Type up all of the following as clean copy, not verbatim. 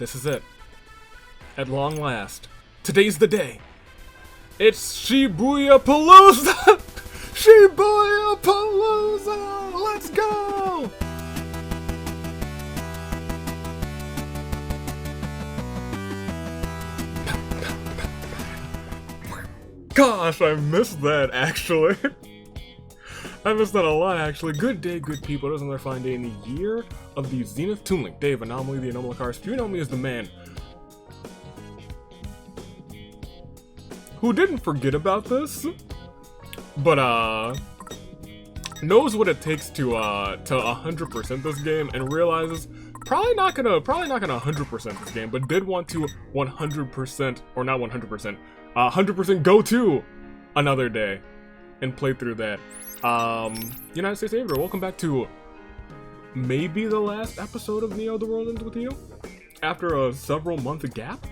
This is it. At long last. Today's the day. It's Shibuyapalooza! Shibuyapalooza! Let's go! Gosh, I missed that actually. I missed that a lot actually. Good day, good people. It was another fine day in the year of the Zenith Toon Link. Dave, Anomaly, the Anomaly If you know me as the man who didn't forget about this, but knows what it takes to 100% this game and realizes probably not gonna 100% this game, but did want to 100% or not 100%, 100% go to another day and play through that. United States Avenger, welcome back to maybe the last episode of Neo: The World Ends With You after a several month gap.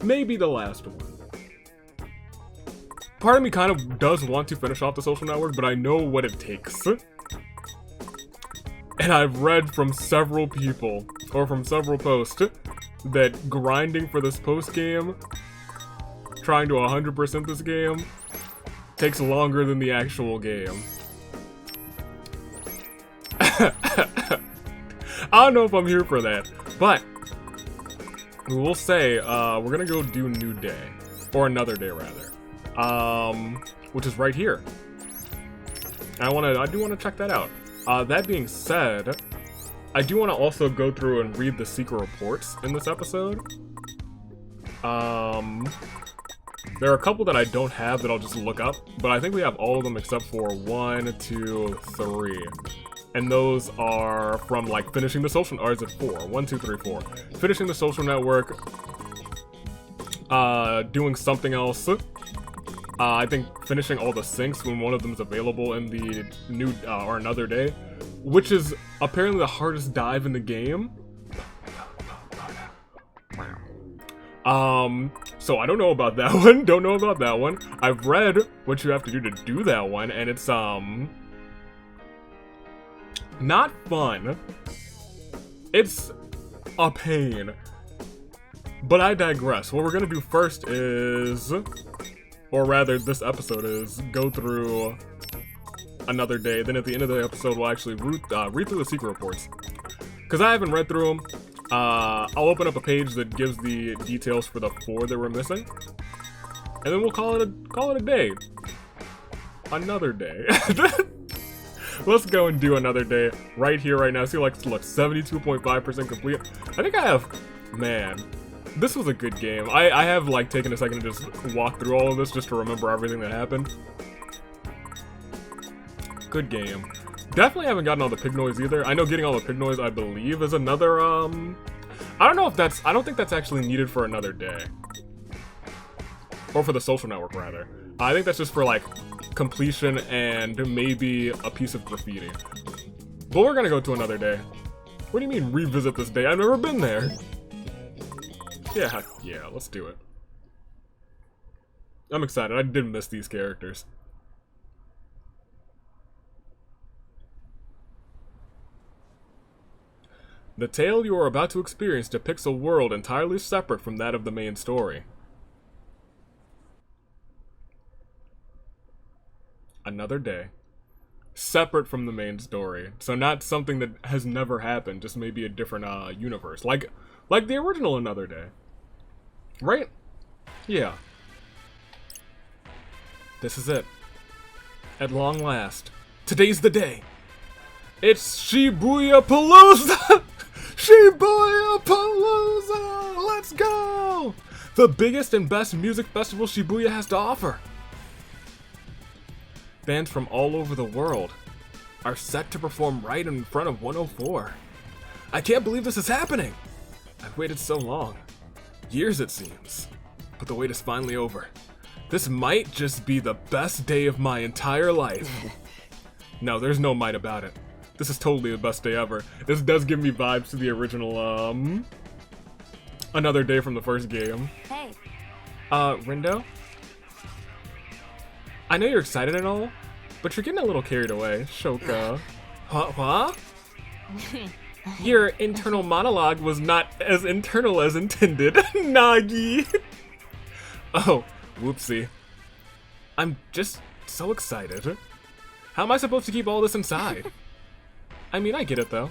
Maybe the last one. Part of me kind of does want to finish off the Social Network, but I know what it takes. And I've read from several people, or from several posts, that grinding for this post-game, trying to 100% this game, takes longer than the actual game. I don't know if I'm here for that, but we will say, we're gonna go do New Day, or Another Day rather, which is right here. And I do want to check that out. That being said, I do want to also go through and read the secret reports in this episode. There are a couple that I don't have that I'll just look up, but I think we have all of them except for 1, 2, 3. And those are from like finishing the social, or is it 4? 1, 2, 3, 4. Finishing the Social Network, doing something else. I think finishing all the syncs when one of them is available in the new or Another Day, which is apparently the hardest dive in the game. So I don't know about that one. Don't know about that one. I've read what you have to do that one, and it's not fun. It's a pain. But I digress. What we're gonna do first is, or rather this episode is, go through Another Day. Then at the end of the episode we'll actually read through the secret reports. Because I haven't read through them. I'll open up a page that gives the details for the 4 that we're missing. And then we'll call it a day. Another day. Let's go and do Another Day right here, right now. See, like, look, 72.5% complete. I think I have, man, this was a good game. I have, like, taken a second to just walk through all of this just to remember everything that happened. Good game. Definitely haven't gotten all the pig noise either. I know getting all the pig noise, I believe, is another, I don't know if that's, I don't think that's actually needed for Another Day. Or for the Social Network, rather. I think that's just for, like, completion and maybe a piece of graffiti. But we're gonna go to Another Day. What do you mean, revisit this day? I've never been there. Yeah, let's do it. I'm excited. I did miss these characters. The tale you are about to experience depicts a world entirely separate from that of the main story. Another day. Separate from the main story. So not something that has never happened, just maybe a different universe. Like the original Another Day. Right? Yeah. This is it. At long last. Today's the day. It's Shibuyapalooza! Shibuyapalooza! Let's go! The biggest and best music festival Shibuya has to offer. Bands from all over the world are set to perform right in front of 104. I can't believe this is happening! I've waited so long. Years it seems. But the wait is finally over. This might just be the best day of my entire life. No, there's no might about it. This is totally the best day ever. This does give me vibes to the original, Another Day from the first game. Hey. Rindo? I know you're excited and all, but you're getting a little carried away. Shoka. Huh? Your internal monologue was not as internal as intended, Nagi. Oh, whoopsie. I'm just so excited. How am I supposed to keep all this inside? I mean, I get it though.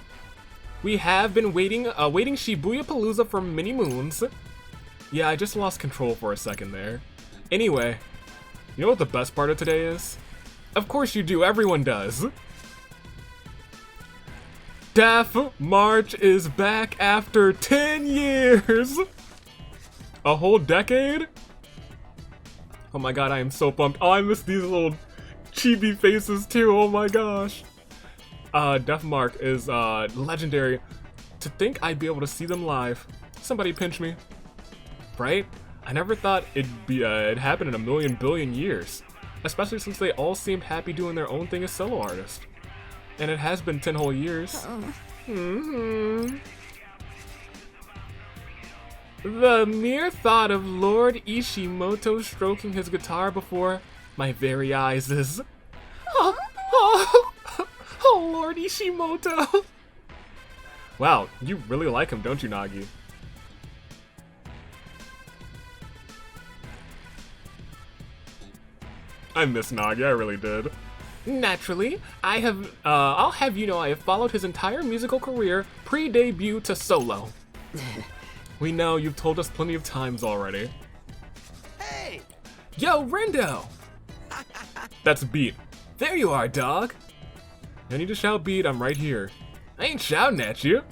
We have been waiting Shibuyapalooza for many moons. Yeah, I just lost control for a second there. Anyway, you know what the best part of today is? Of course you do, everyone does. Death March is back after 10 years! A whole decade? Oh my god, I am so pumped. Oh, I miss these little chibi faces too, oh my gosh. Death Mark is legendary. To think I'd be able to see them live. Somebody pinch me. Right? I never thought it'd happen in a million billion years. Especially since they all seemed happy doing their own thing as solo artists. And it has been 10 whole years. The mere thought of Lord Ishimoto stroking his guitar before my very eyes is... Oh, Lord Ishimoto! Wow, you really like him, don't you, Nagi? I miss Nagi, I really did. Naturally, I'll have you know I have followed his entire musical career, pre-debut to solo. We know, you've told us plenty of times already. Hey! Yo, Rendo! That's Beat. There you are, dog! No need to shout, Beat, I'm right here. I ain't shouting at you.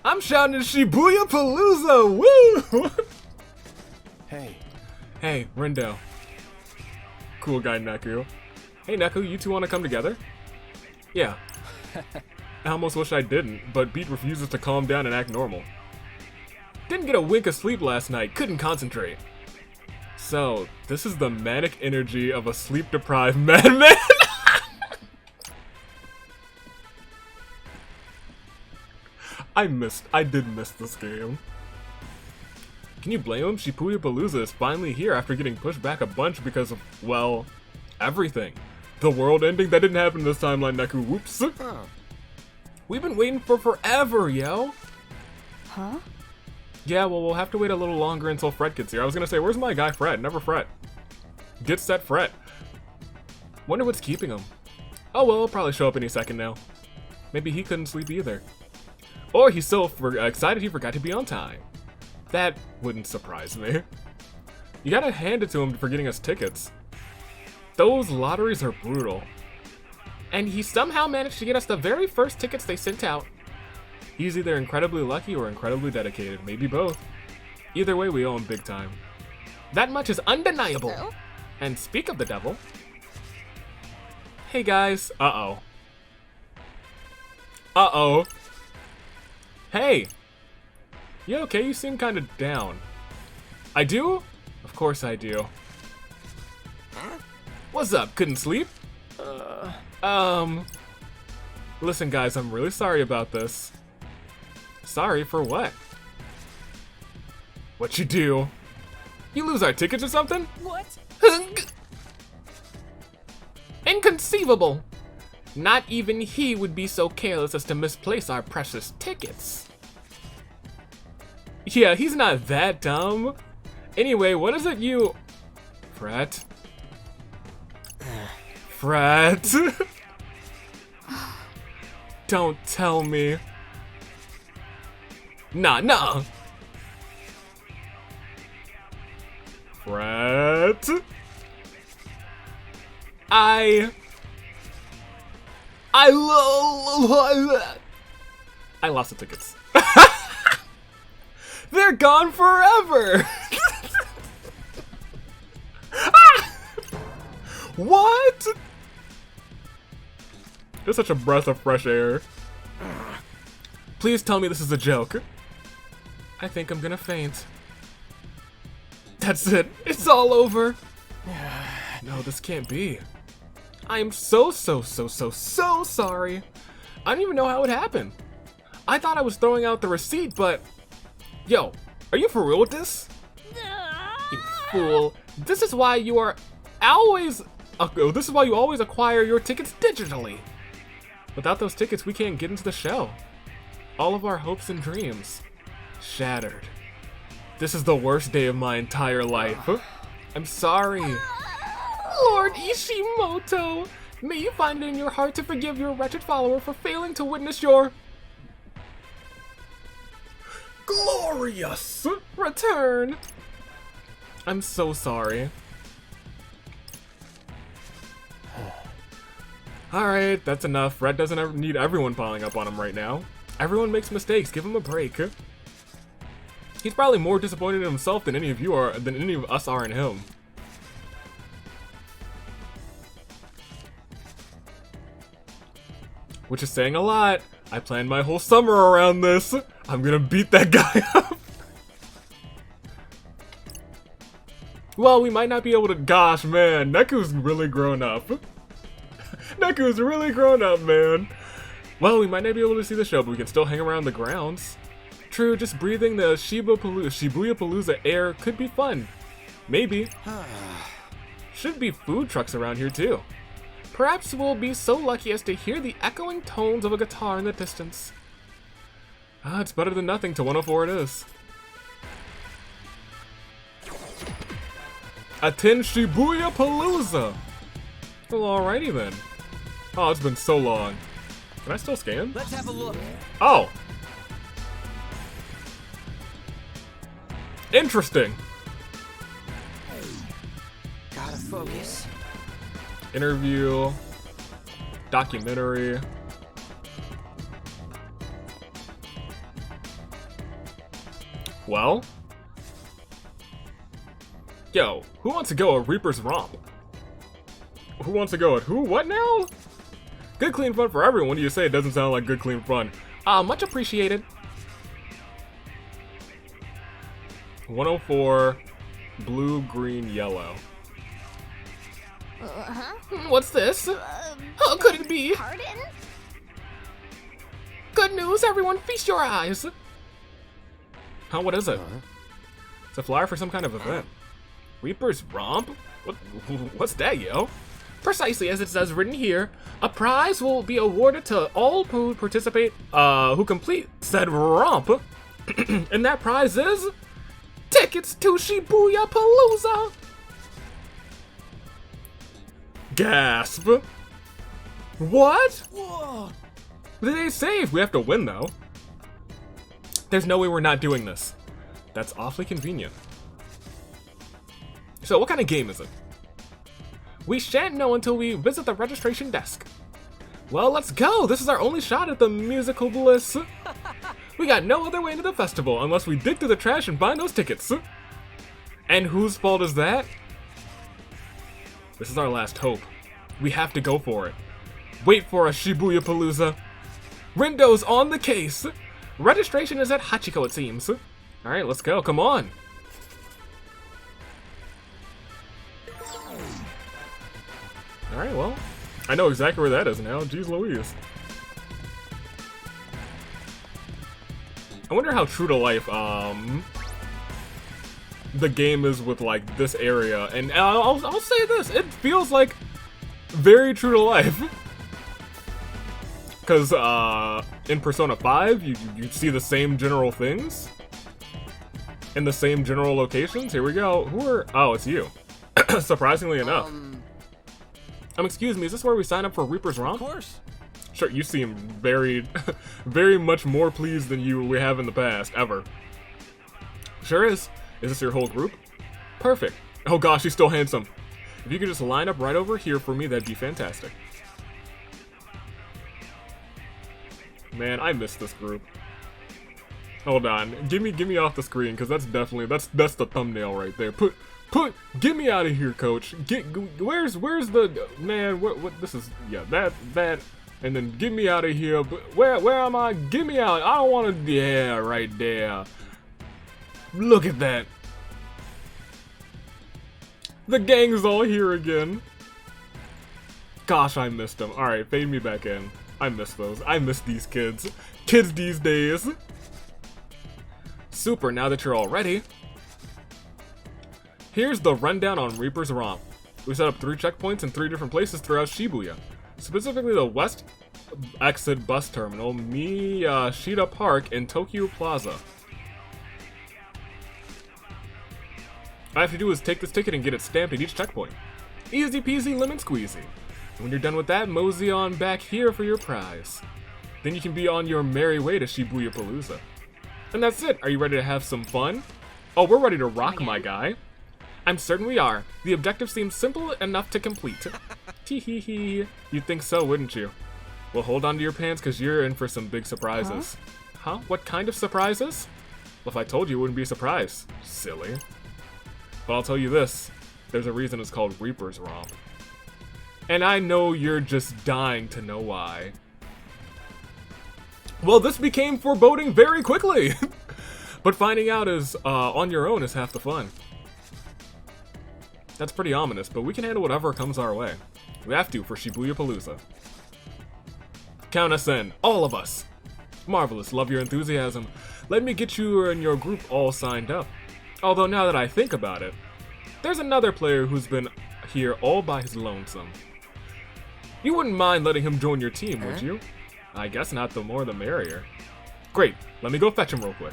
I'm shouting at Shibuyapalooza, woo! Hey. Hey, Rendo. Cool guy, Neku. Hey, Neku, you two want to come together? Yeah. I almost wish I didn't, but Beat refuses to calm down and act normal. Didn't get a wink of sleep last night, couldn't concentrate. So, this is the manic energy of a sleep-deprived madman? I did miss this game. Can you blame him? Shibuyapalooza is finally here after getting pushed back a bunch because of, well, everything. The world ending? That didn't happen this timeline, Neku. Whoops. Huh. We've been waiting for forever, yo. Huh? Yeah, well, we'll have to wait a little longer until Fred gets here. I was gonna say, where's my guy Fred? Never Fred. Get set, Fred. Wonder what's keeping him. Oh well, he'll probably show up any second now. Maybe he couldn't sleep either. Or he's so excited he forgot to be on time. That wouldn't surprise me. You gotta hand it to him for getting us tickets. Those lotteries are brutal. And he somehow managed to get us the very first tickets they sent out. He's either incredibly lucky or incredibly dedicated, maybe both. Either way, we owe him big time. That much is undeniable. Oh? And speak of the devil. Hey guys, uh-oh. Uh-oh. Hey! You okay? You seem kind of down. I do? Of course I do. Huh? What's up? Couldn't sleep? Listen guys, I'm really sorry about this. Sorry for what? What you do? You lose our tickets or something? What? Inconceivable! Not even he would be so careless as to misplace our precious tickets. Yeah, he's not that dumb. Anyway, what is it you... Fret? Fret? Don't tell me. Nah. Fret? I lost the tickets. They're gone forever! What? It's such a breath of fresh air. Please tell me this is a joke. I think I'm gonna faint. That's it. It's all over. No, this can't be. I am so sorry. I don't even know how it happened. I thought I was throwing out the receipt, but... Yo, are you for real with this? You fool. This is why you always acquire your tickets digitally. Without those tickets, we can't get into the show. All of our hopes and dreams shattered. This is the worst day of my entire life. I'm sorry. Lord Ishimoto, may you find it in your heart to forgive your wretched follower for failing to witness your glorious return. I'm so sorry. Alright, that's enough. Red doesn't ever need everyone piling up on him right now. Everyone makes mistakes. Give him a break. He's probably more disappointed in himself than any of you are, than any of us are in him. Which is saying a lot. I planned my whole summer around this. I'm gonna beat that guy up. Well, we might not be able to. Gosh, man, Neku's really grown up. Neku's really grown up, man. Well, we might not be able to see the show, but we can still hang around the grounds. True, just breathing the Shibuyapalooza air could be fun. Maybe. Should be food trucks around here, too. Perhaps we'll be so lucky as to hear the echoing tones of a guitar in the distance. Ah, it's better than nothing. To 104 it is. Attend Shibuyapalooza! Well, alrighty then. Oh, it's been so long. Can I still scan? Let's have a look. Oh! Interesting. Gotta focus. Interview. Documentary. Well? Yo, who wants to go a Reaper's Romp? Who wants to go at who? What now? Good clean fun for everyone. What do you say? It doesn't sound like good clean fun. Much appreciated. 104, blue, green, yellow. What's this? How could it be? Pardon? Good news, everyone, feast your eyes. Huh, what is it? It's a flyer for some kind of event. Reaper's Romp? What's that, yo? Precisely as it says written here, a prize will be awarded to all who participate, who complete said romp. And that prize is tickets to Shibuyapalooza. Gasp. What? Whoa. They saved. We have to win, though. There's no way we're not doing this. That's awfully convenient. So, what kind of game is it? We shan't know until we visit the registration desk. Well, let's go! This is our only shot at the musical bliss. We got no other way into the festival unless we dig through the trash and find those tickets. And whose fault is that? This is our last hope. We have to go for it. Wait for us, Shibuyapalooza. Rindo's on the case. Registration is at Hachiko, it seems. Alright, let's go. Come on. Alright, well, I know exactly where that is now. Jeez Louise. I wonder how true to life, the game is with, like, this area. And I'll say this, it feels like very true to life. Because, in Persona 5, you see the same general things. In the same general locations. Here we go. Who are... Oh, it's you. Surprisingly enough. Excuse me, is this where we sign up for Reaper's Romp? Of course. Sure, you seem very, very much more pleased than we have in the past, ever. Sure is. Is this your whole group? Perfect. Oh gosh, he's still handsome. If you could just line up right over here for me, that'd be fantastic. Man, I miss this group. Hold on, get me off the screen, cause that's definitely that's the thumbnail right there. Get me out of here, coach. Where's the man? What this is? Yeah, that, and then get me out of here. But where am I? Get me out. I don't want to. Yeah, right there. Look at that. The gang's all here again. Gosh, I missed them. All right, fade me back in. I miss those. I miss these kids. Kids these days. Super. Now that you're all ready. Here's the rundown on Reaper's Romp. We set up 3 checkpoints in 3 different places throughout Shibuya. Specifically the west exit bus terminal, Miyashita Park in Tokyo Plaza. All I have to do is take this ticket and get it stamped at each checkpoint. Easy peasy lemon squeezy. When you're done with that, mosey on back here for your prize. Then you can be on your merry way to Shibuyapalooza. And that's it. Are you ready to have some fun? Oh, we're ready to rock, my guy. I'm certain we are. The objective seems simple enough to complete. Tee-hee-hee. You'd think so, wouldn't you? Well, hold on to your pants, because you're in for some big surprises. Huh? What kind of surprises? Well, if I told you, it wouldn't be a surprise. Silly. But I'll tell you this. There's a reason it's called Reaper's Romp. And I know you're just dying to know why. Well, this became foreboding very quickly! But finding out is on your own is half the fun. That's pretty ominous, but we can handle whatever comes our way. We have to for Shibuyapalooza. Count us in, all of us! Marvelous, love your enthusiasm. Let me get you and your group all signed up. Although now that I think about it, there's another player who's been here all by his lonesome. You wouldn't mind letting him join your team, would you? I guess not, the more the merrier. Great, let me go fetch him real quick.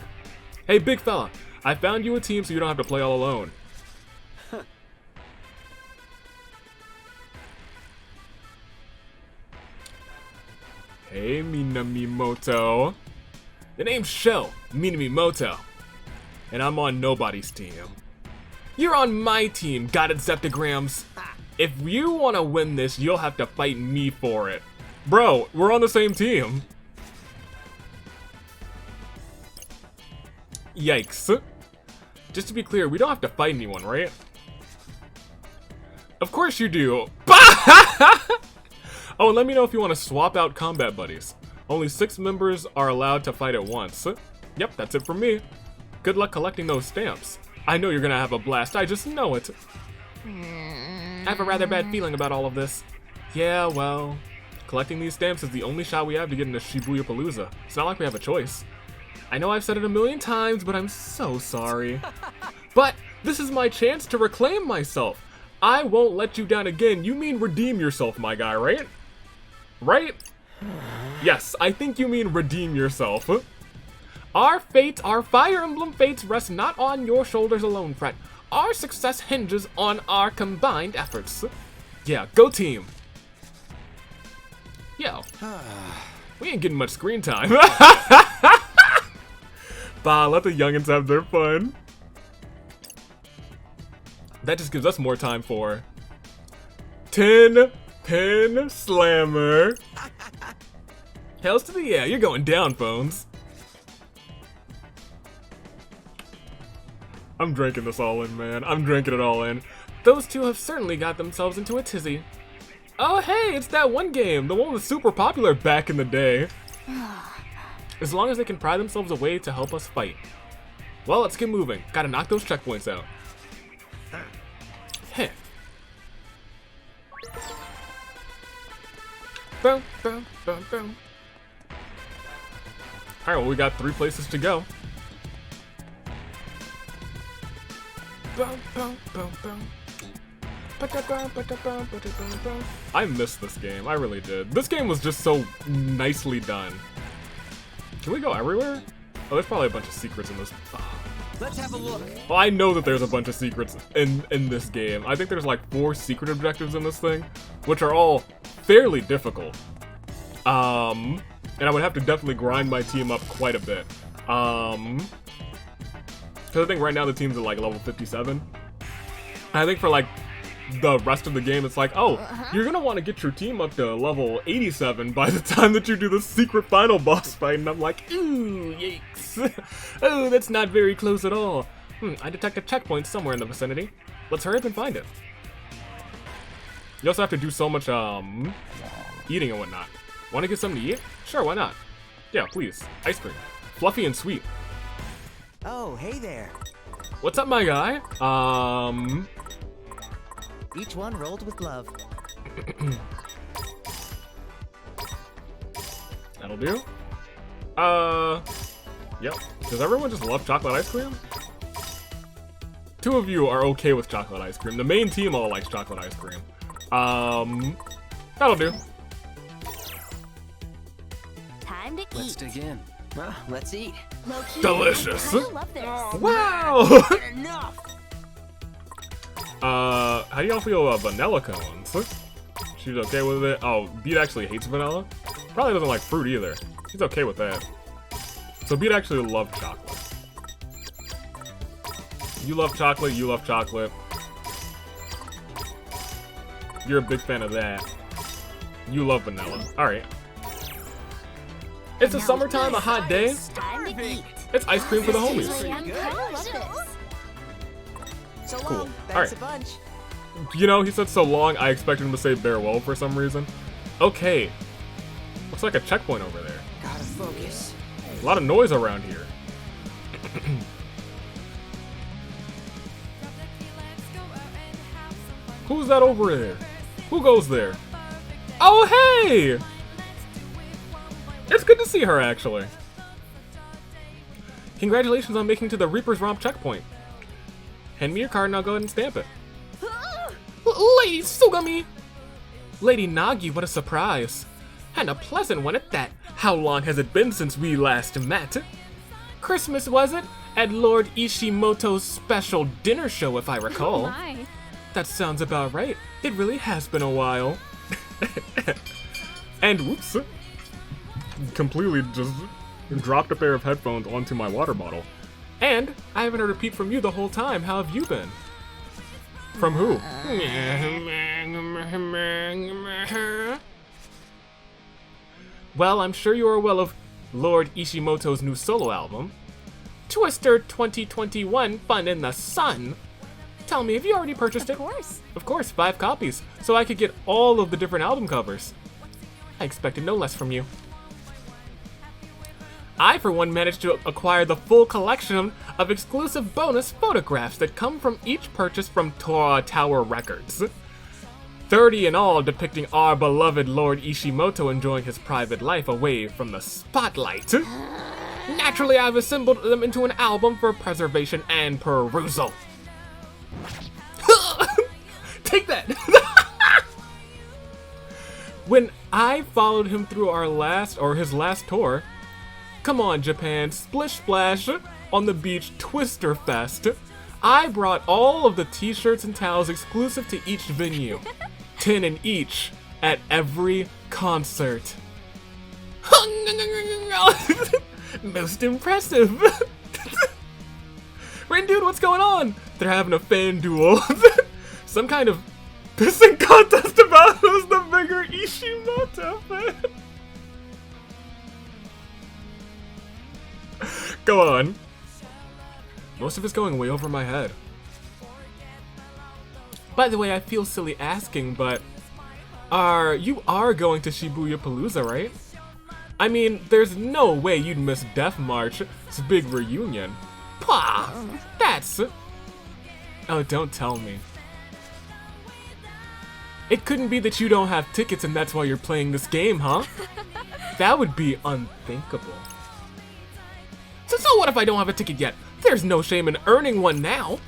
Hey, big fella, I found you a team so you don't have to play all alone. Hey, Minamimoto. The name's Shell, Minamimoto. And I'm on nobody's team. You're on my team, got it, Zeptagrams? If you want to win this, you'll have to fight me for it. Bro, we're on the same team. Yikes. Just to be clear, we don't have to fight anyone, right? Of course you do. Oh, and let me know if you want to swap out combat buddies. Only 6 members are allowed to fight at once. Yep, that's it from me. Good luck collecting those stamps. I know you're gonna have a blast, I just know it. I have a rather bad feeling about all of this. Yeah, well, collecting these stamps is the only shot we have to get into Shibuyapalooza. It's not like we have a choice. I know I've said it a million times, but I'm so sorry. But this is my chance to reclaim myself. I won't let you down again. You mean redeem yourself, my guy, right? Right? Yes, I think you mean redeem yourself. Our fates, our Fire Emblem fates rest not on your shoulders alone, Fret. Our success hinges on our combined efforts. Yeah, go team. Yo, we ain't getting much screen time. Bah, let the youngins have their fun. That just gives us more time for 10-pin slammer. Hells to the yeah, you're going down, Phones. I'm drinking this all in, man. I'm drinking it all in. Those two have certainly got themselves into a tizzy. Oh, hey, it's that one game, the one that was super popular back in the day. As long as they can pry themselves away to help us fight. Well, let's get moving. Gotta knock those checkpoints out. Heh. Boom, boom, boom, boom. Alright, well, we got 3 places to go. Boom, boom, boom, boom. I missed this game, I really did. This game was just so nicely done. Can we go everywhere? Oh, there's probably a bunch of secrets in this. Let's have a look. Well, I know that there's a bunch of secrets in this game. I think there's like 4 secret objectives in this thing, which are all fairly difficult. And I would have to definitely grind my team up quite a bit. Because I think right now the team's at like level 57. I think for like the rest of the game, it's like, oh, you're gonna want to get your team up to level 87 by the time that you do the secret final boss fight, and I'm like, ooh, yikes. Oh, that's not very close at all. I detect a checkpoint somewhere in the vicinity. Let's hurry up and find it. You also have to do so much, eating and whatnot. Want to get something to eat? Sure, why not? Yeah, please. Ice cream. Fluffy and sweet. Oh, hey there. What's up, my guy? Each one rolled with love. That'll do. Yep. Does everyone just love chocolate ice cream? 2 of you are okay with chocolate ice cream. The main team all likes chocolate ice cream. That'll do. time to Let's eat. dig in. Well, let's eat. Low-key, Delicious. I love this. Wow! Enough. How do y'all feel about vanilla cones? She's okay with it. Oh, Beat actually hates vanilla. Probably doesn't like fruit either. She's okay with that. So Beat actually loves chocolate. You love chocolate, you love chocolate. You're a big fan of that. You love vanilla. Alright. It's a summertime, a hot day. Time to eat. It's ice cream for the homies. I kind of love this. So Cool. long. All right. Thanks a bunch. You know, he said so long, I expected him to say farewell for some reason. Okay. Looks like a checkpoint over there. Gotta focus. A lot of noise around here. Who's that over there? Who goes there? Oh, hey! It's good to see her, actually. Congratulations on making it to the Reaper's Romp checkpoint. Hand me your card and I'll go ahead and stamp it. Lady Sugami! Lady Nagi, what a surprise. And a pleasant one at that. How long has it been since we last met? Christmas, was it? At Lord Ishimoto's special dinner show, if I recall. Oh my. That sounds about right. It really has been a while. And whoops. Completely just dropped a pair of headphones onto my water bottle. And I haven't heard a peep from you the whole time. How have you been? From who? Well, I'm sure you are well of Lord Ishimoto's new solo album. Twister 2021 Fun in the Sun. Tell me, have you already purchased it? Of course. Of course, 5 copies, so I could get all of the different album covers. I expected no less from you. I, for one, managed to acquire the full collection of exclusive bonus photographs that come from each purchase from Tower Records. 30 in all, depicting our beloved Lord Ishimoto enjoying his private life away from the spotlight. Naturally, I've assembled them into an album for preservation and perusal. Take that! When I followed him through his last tour, come on Japan, Splish Splash on the Beach Twister Fest, I brought all of the t-shirts and towels exclusive to each venue. 10 in each, at every concert. Most impressive. Rain Dude, what's going on? They're having a fan duel. Some kind of pissing contest about who's the bigger Ishimoto fan. Go on. Most of it's going way over my head. By the way, I feel silly asking, but you are going to Shibuyapalooza, right? I mean, there's no way you'd miss Death March's big reunion. Pah! That's... Oh, don't tell me. It couldn't be that you don't have tickets and that's why you're playing this game, huh? That would be unthinkable. So what if I don't have a ticket yet? There's no shame in earning one now.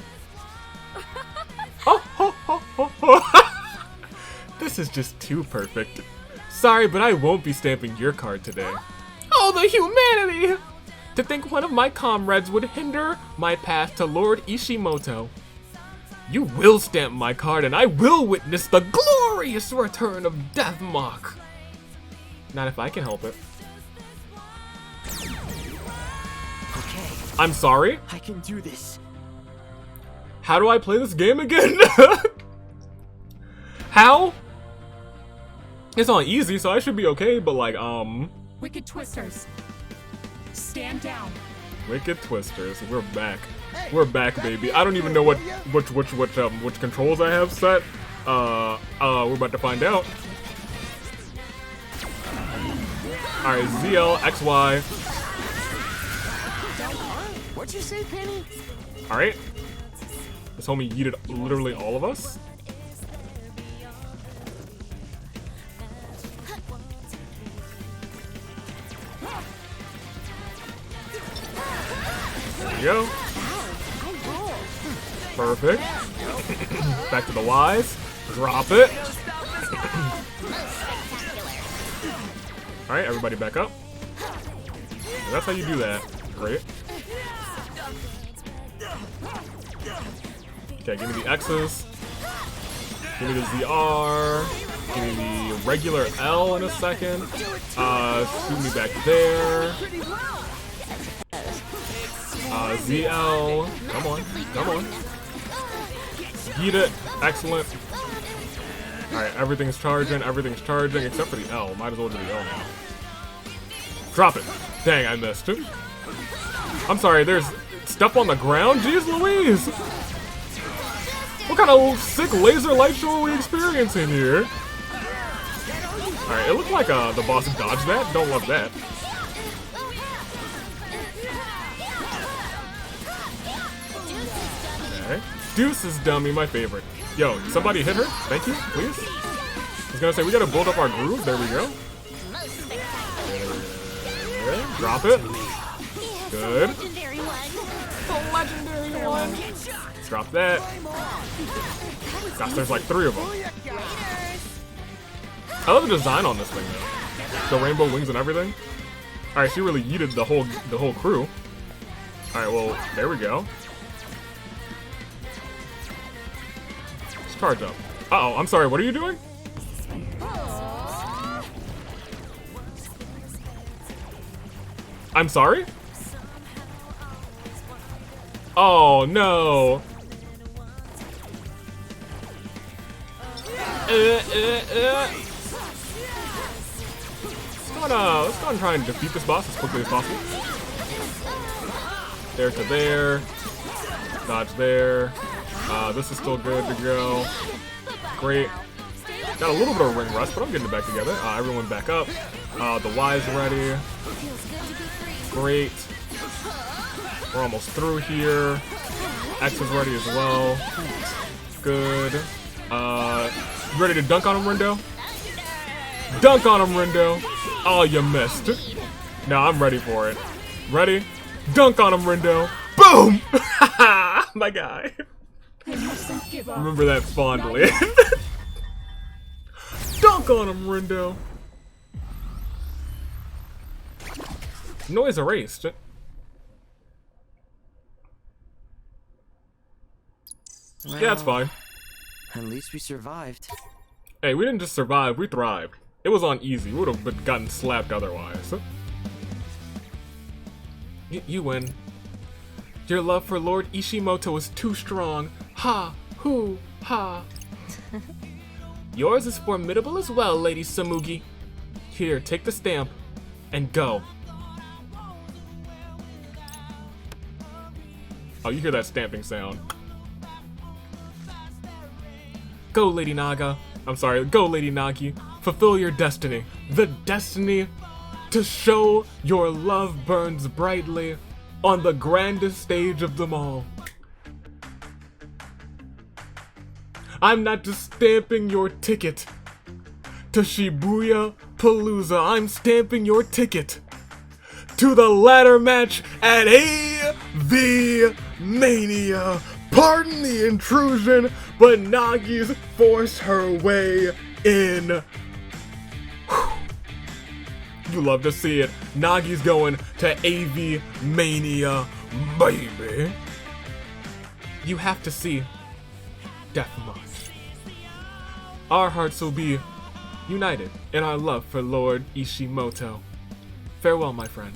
This is just too perfect. Sorry, but I won't be stamping your card today. Oh, the humanity! To think one of my comrades would hinder my path to Lord Ishimoto. You will stamp my card and I will witness the glorious return of Deathmark. Not if I can help it. Okay. I'm sorry? I can do this. How do I play this game again? How? It's on easy, so I should be okay, but like, Wicked Twisters. Stand down. Wicked Twisters, we're back. We're back, baby. I don't even know which controls I have set. We're about to find out. Alright, ZL, XY. What'd you say, Penny? Alright. This homie yeeted literally all of us. There we go. Perfect. Back to the Ys. Drop it. Alright, everybody back up. That's how you do that. Great. Okay, give me the X's. Give me the ZR. Give me the regular L in a second. Shoot me back there. ZL. Come on. Come on. Eat it. Excellent. Alright, everything's charging. Everything's charging except for the L. Might as well do the L now. Drop it. Dang, I missed it. I'm sorry, there's stuff on the ground? Jeez Louise! What kind of sick laser light show are we experiencing here? Alright, it looked like the boss dodged that. Don't love that. Okay. Deuce's dummy, my favorite. Yo, somebody hit her? Thank you, please. I was gonna say, we gotta build up our groove. There we go. Okay, drop it. Good. The legendary one. Drop that. Gosh, there's like 3 of them. I love the design on this thing though. The rainbow wings and everything. Alright, she really yeeted the whole crew. Alright, well, there we go. Let's charge up. Uh-oh, I'm sorry, what are you doing? I'm sorry? Oh no. Let's go and try and defeat this boss as quickly as possible. There to there. Dodge there. This is still good to go. Great. Got a little bit of ring rust, but I'm getting it back together. Everyone back up. The Y's ready. Great. We're almost through here. X is ready as well. Good. You ready to dunk on him, Rindo? Dunk on him, Rindo. Oh, you missed. No, I'm ready for it. Ready? Dunk on him, Rindo. Boom! My guy. Remember that fondly. Dunk on him, Rindo. Noise erased. Well, Yeah, that's fine. At least we survived. Hey, we didn't just survive, we thrived. It was on easy. We would have gotten slapped otherwise. You win. Your love for Lord Ishimoto is too strong. Ha! Hoo! Ha! Yours is formidable as well, Lady Samugi. Here, take the stamp. And go. Oh, you hear that stamping sound. Go, Lady Naga. I'm sorry, go, Lady Nagi. Fulfill your destiny. The destiny to show your love burns brightly on the grandest stage of them all. I'm not just stamping your ticket to Shibuya-Palooza. I'm stamping your ticket to the ladder match at AV Mania. Pardon the intrusion, but Nagi's forced her way in. Whew. You love to see it. Nagi's going to AV Mania, baby. You have to see Deathmatch. Our hearts will be united in our love for Lord Ishimoto. Farewell, my friend.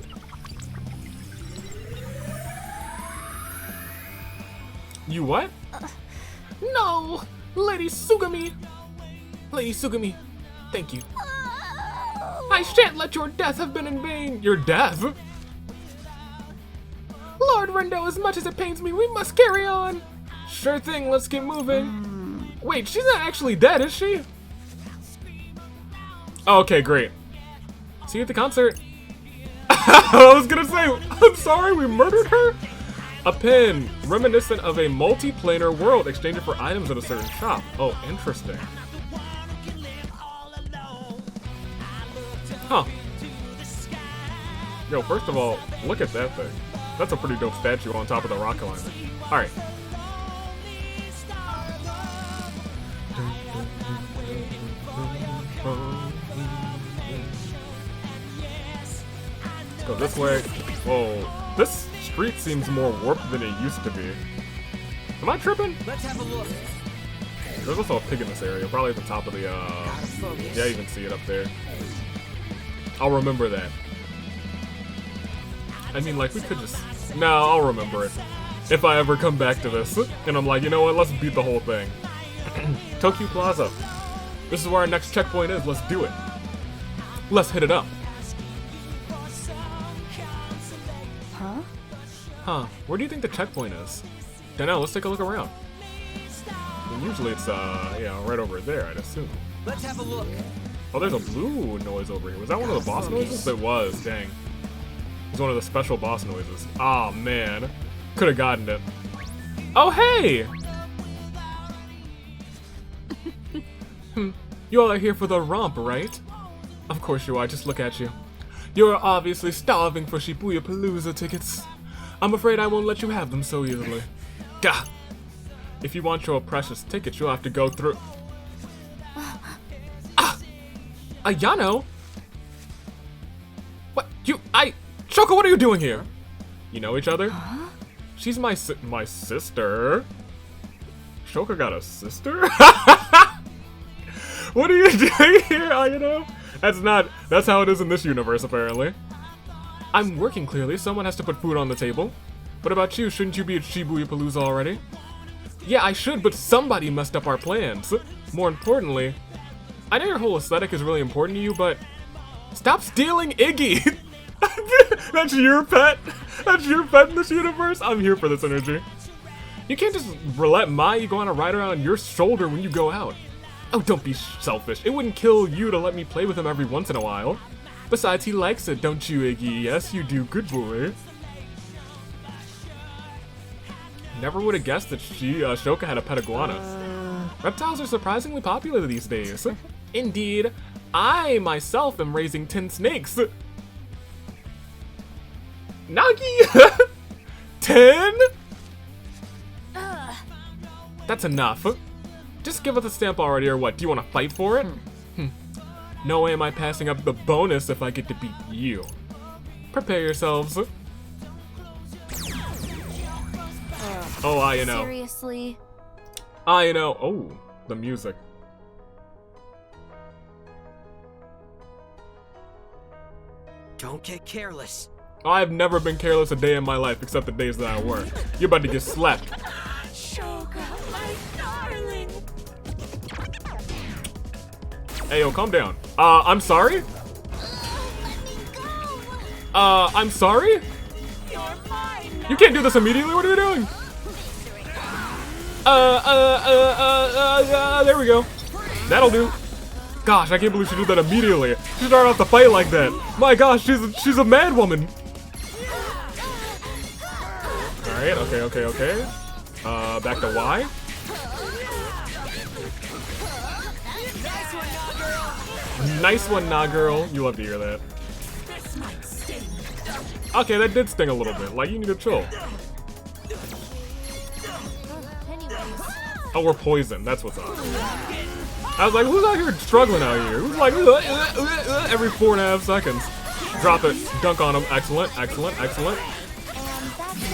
You what? No! Lady Sugami! Lady Sugami, thank you. I shan't let your death have been in vain. Your death? Lord Rindo, as much as it pains me, we must carry on. Sure thing, let's keep moving. Wait, she's not actually dead, is she? Oh, okay, great. See you at the concert. I was gonna say, I'm sorry, we murdered her? A pin, reminiscent of a multiplanar world, exchanged for items at a certain shop. Oh, interesting. Huh. Yo, first of all, look at that thing. That's a pretty dope statue on top of the rock climber. Alright. Let's go this way. Whoa, this street seems more warped than it used to be. Am I tripping? Let's have a look. There's also a pig in this area, probably at the top of the, yeah, you can see it up there. I'll remember that. I mean, like, we could just... No, I'll remember it. If I ever come back to this. And I'm like, you know what, let's beat the whole thing. Tokyo Plaza. This is where our next checkpoint is, let's do it. Let's hit it up. Huh? Huh, where do you think the checkpoint is? Dunno, let's take a look around. And usually it's, yeah, right over there, I'd assume. Let's have a look. Oh, there's a blue noise over here. Was that one of the boss noises? It was, dang. It was one of the special boss noises. Aw, man. Could have gotten it. Oh, hey! You all are here for the romp, right? Of course you are, just look at you. You're obviously starving for Shibuyapalooza tickets. I'm afraid I won't let you have them so easily. Gah! If you want your precious tickets, you'll have to go through... Ayano? What? Shoko, what are you doing here? You know each other? Huh? She's my sister. Shoko got a sister? What are you doing here, Ayano? That's how it is in this universe, apparently. I'm working, clearly. Someone has to put food on the table. What about you? Shouldn't you be at Shibuyapalooza already? Yeah, I should, but somebody messed up our plans. More importantly, I know your whole aesthetic is really important to you, but stop stealing Iggy! That's your pet? That's your pet in this universe? I'm here for this energy. You can't just let Mai go on a ride around your shoulder when you go out. Oh, don't be selfish. It wouldn't kill you to let me play with him every once in a while. Besides, he likes it, don't you, Iggy? Yes, you do. Good boy. Never would have guessed that Shoka had a pet iguana. Reptiles are surprisingly popular these days. Indeed, I myself am raising 10 snakes. Nagi! 10? That's enough. Just give us a stamp already, or what? Do you want to fight for it? No way am I passing up the bonus if I get to beat you. Prepare yourselves. Oh, I know. Seriously? I know. Oh, the music. Don't get careless. I've never been careless a day in my life except the days that I work. You're about to get slapped. Shoka, my darling. Hey, yo, calm down. I'm sorry? I'm sorry? You're mine now. You can't do this immediately. What are you doing? There we go. That'll do. Gosh, I can't believe she did that immediately. She started off the fight like that. My gosh, she's a mad woman. Alright, okay. Back to Y. Nice one, nah girl. You love to hear that. This might sting. Okay, that did sting a little bit. Like, you need to chill. Anyways. Oh, we're poisoned. That's what's up. I was like, who's out here struggling out here? Who's like, every 4.5 seconds. Drop it. Dunk on him. Excellent.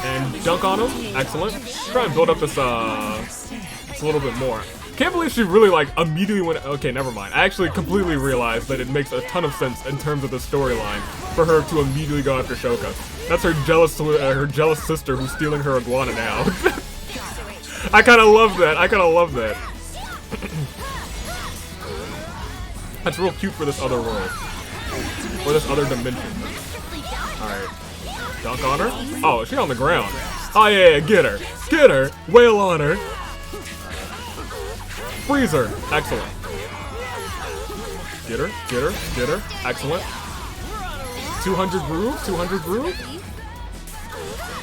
And dunk on him. Excellent. Try and build up this, it's a little bit more. Can't believe she really, like, immediately went... Okay, never mind. I actually completely realized that it makes a ton of sense in terms of the storyline for her to immediately go after Shoka. That's her jealous sister who's stealing her iguana now. I kind of love that. That's real cute for this other world. Or this other dimension. Alright. Dunk on her? Oh, she's on the ground. Oh yeah, get her. Wail on her. Freeze her. Excellent. Get her. Excellent. 200 groove.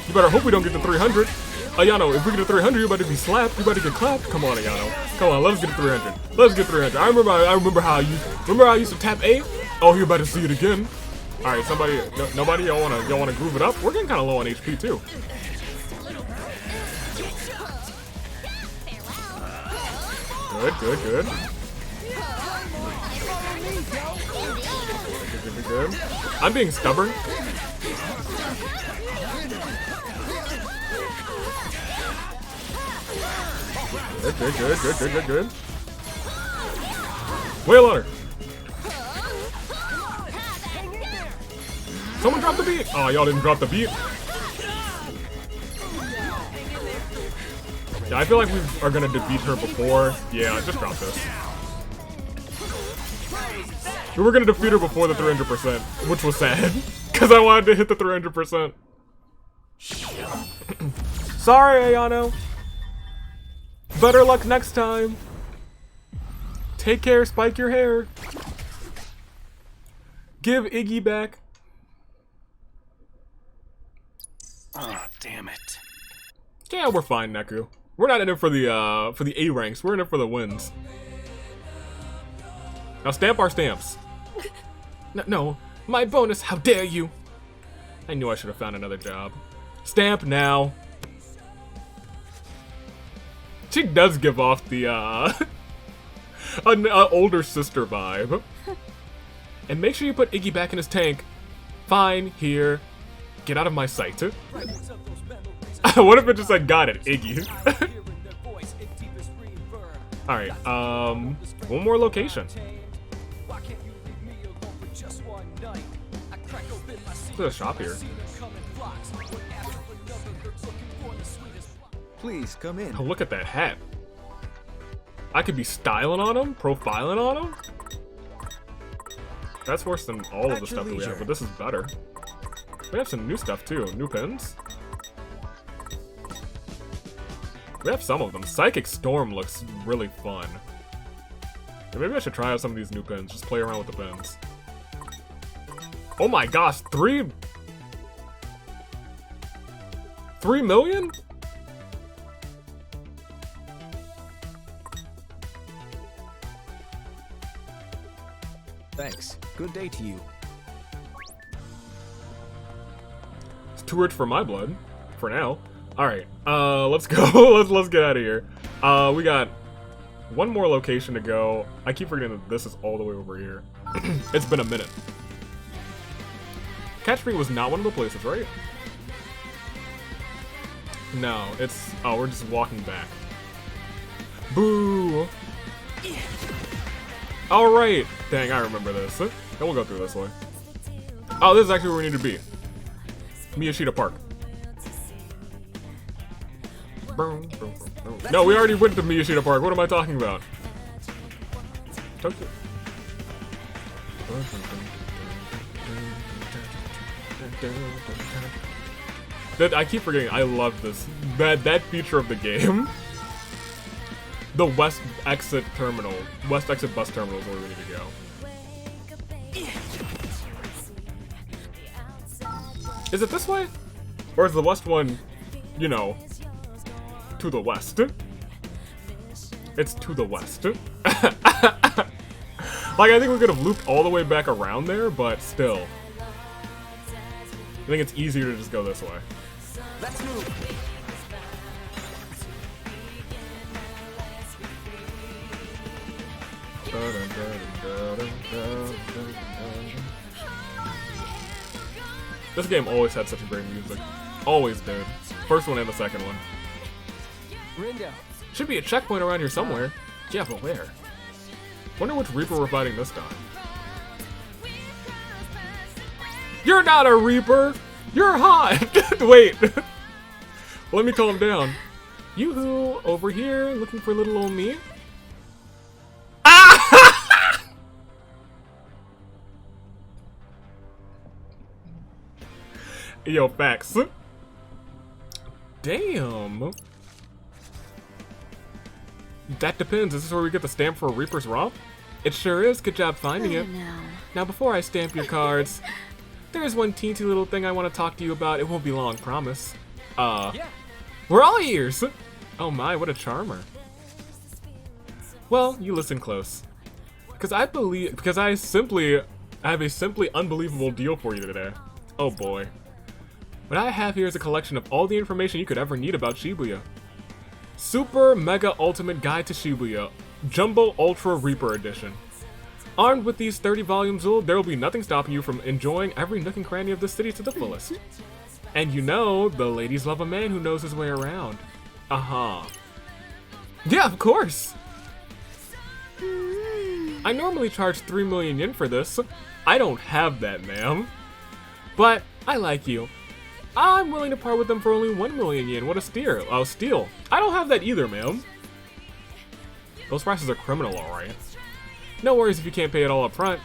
You better hope we don't get to 300. Ayano, if we get to 300, you better be slapped. You better get clapped. Come on, Ayano. Come on, let's get to 300. I remember how I used to tap A. Oh, you better see it again. All right, somebody, nobody, y'all wanna groove it up? We're getting kind of low on HP too. Good. Good. I'm being stubborn. Good. Wail on her. Someone drop the beat. Oh, y'all didn't drop the beat. Yeah, I feel like we are gonna defeat her before. Yeah, just drop this. We were gonna defeat her before the 300%, which was sad, because I wanted to hit the 300%. Sorry, Ayano. Better luck next time. Take care, spike your hair. Give Iggy back. Oh, damn it. Yeah, we're fine, Neku. We're not in it for the A ranks. We're in it for the wins. Now stamp our stamps. No, my bonus. How dare you? I knew I should have found another job. Stamp now. She does give off the an older sister vibe. And make sure you put Iggy back in his tank. Fine, here. Get out of my sight. What if it just like got it, Iggy? Alright, one more location. There's a shop here. Please come in. Oh, look at that hat. I could be styling on him, profiling on him. That's worse than all of the stuff that we have, but this is better. We have some new stuff too. New pins. We have some of them. Psychic Storm looks really fun. Yeah, maybe I should try out some of these new pins. Just play around with the pins. Oh my gosh, 3 million? Thanks. Good day to you. It's too rich for my blood. For now. Alright, let's go. let's get out of here. We got one more location to go. I keep forgetting that this is all the way over here. It's been a minute. Catch Me was not one of the places, right? No, it's... Oh, we're just walking back. Boo! Alright! Dang, I remember this. And we'll go through this way. Oh, this is actually where we need to be. Miyashita Park. No, we already went to Miyashita Park. What am I talking about? Tokyo. I keep forgetting. I love this. That feature of the game. The West Exit Terminal. West Exit Bus Terminal is where we need to go. Is it this way? Or is the west one, you know, to the west? It's to the west. Like, I think we could have looped all the way back around there, but still. I think it's easier to just go this way. Let's move. This game always had such a great music. Always did. First one and the second one. Rindo. Should be a checkpoint around here somewhere. Yeah, but where? Wonder which Reaper we're fighting this time. You're not a Reaper! You're hot! Wait. Let me calm down. Yoo-hoo! Over here, looking for little old me. Ah! Yo, facts. Damn. That depends. Is this where we get the stamp for Reaper's Romp? It sure is. Good job finding it. Now, before I stamp your cards, there's one teensy little thing I want to talk to you about. It won't be long, promise. Yeah. We're all ears! Oh my, what a charmer. Well, you listen close. Because I have a simply unbelievable deal for you today. Oh boy. What I have here is a collection of all the information you could ever need about Shibuya. Super Mega Ultimate Guide to Shibuya, Jumbo Ultra Reaper Edition. Armed with these 30 volumes rule, there will be nothing stopping you from enjoying every nook and cranny of the city to the fullest. And you know, the ladies love a man who knows his way around. Uh-huh. Yeah, of course! I normally charge 3 million yen for this. I don't have that, ma'am. But I like you. I'm willing to part with them for only 1 million yen. What a steal. Oh, steal. I don't have that either, ma'am. Those prices are criminal, alright. No worries if you can't pay it all up front.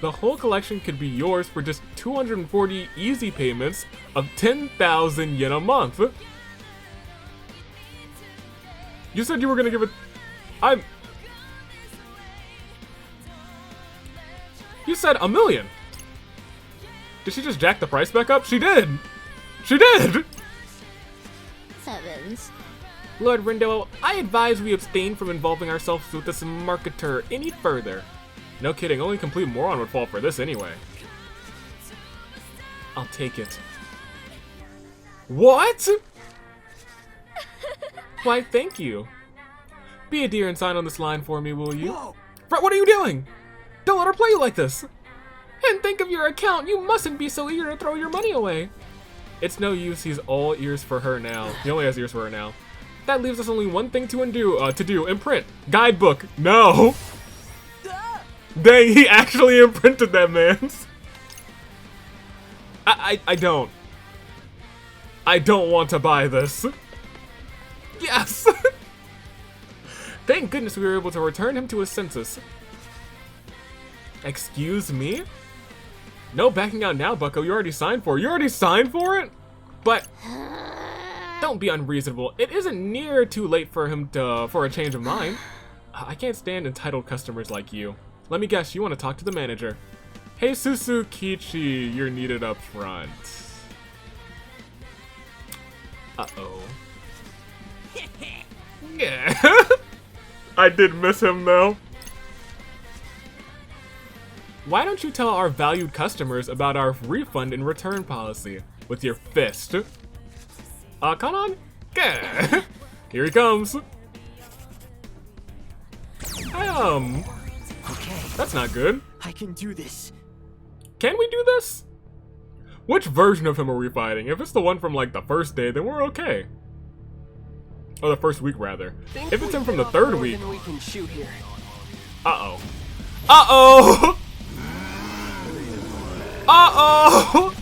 The whole collection could be yours for just 240 easy payments of 10,000 yen a month. You said you were gonna give it... You said 1 million. Did she just jack the price back up? She did! She did! Heavens. Lord Rindo, I advise we abstain from involving ourselves with this marketer any further. No kidding, only a complete moron would fall for this anyway. I'll take it. What? Why, thank you. Be a dear and sign on this line for me, will you? Fred, what are you doing? Don't let her play you like this. And think of your account. You mustn't be so eager to throw your money away. It's no use. He's all ears for her now. He only has ears for her now. That leaves us only one thing to do. Imprint. Guidebook. No. Dang, he actually imprinted that, man. I don't. I don't want to buy this. Yes. Thank goodness we were able to return him to his senses. Excuse me? No backing out now, bucko. You already signed for it. You already signed for it? But don't be unreasonable. It isn't near too late for him for a change of mind. I can't stand entitled customers like you. Let me guess, you want to talk to the manager. Hey, Susu Kichi, you're needed up front. Uh-oh. Yeah. I did miss him, though. Why don't you tell our valued customers about our refund and return policy with your fist? Come on. Yeah. Here he comes. Okay. That's not good. I can do this. Can we do this? Which version of him are we fighting? If it's the one from, like, the first day, then we're okay. Or the first week, rather. If it's him from the third week... We can shoot here. Uh-oh. Uh-oh! Uh-oh!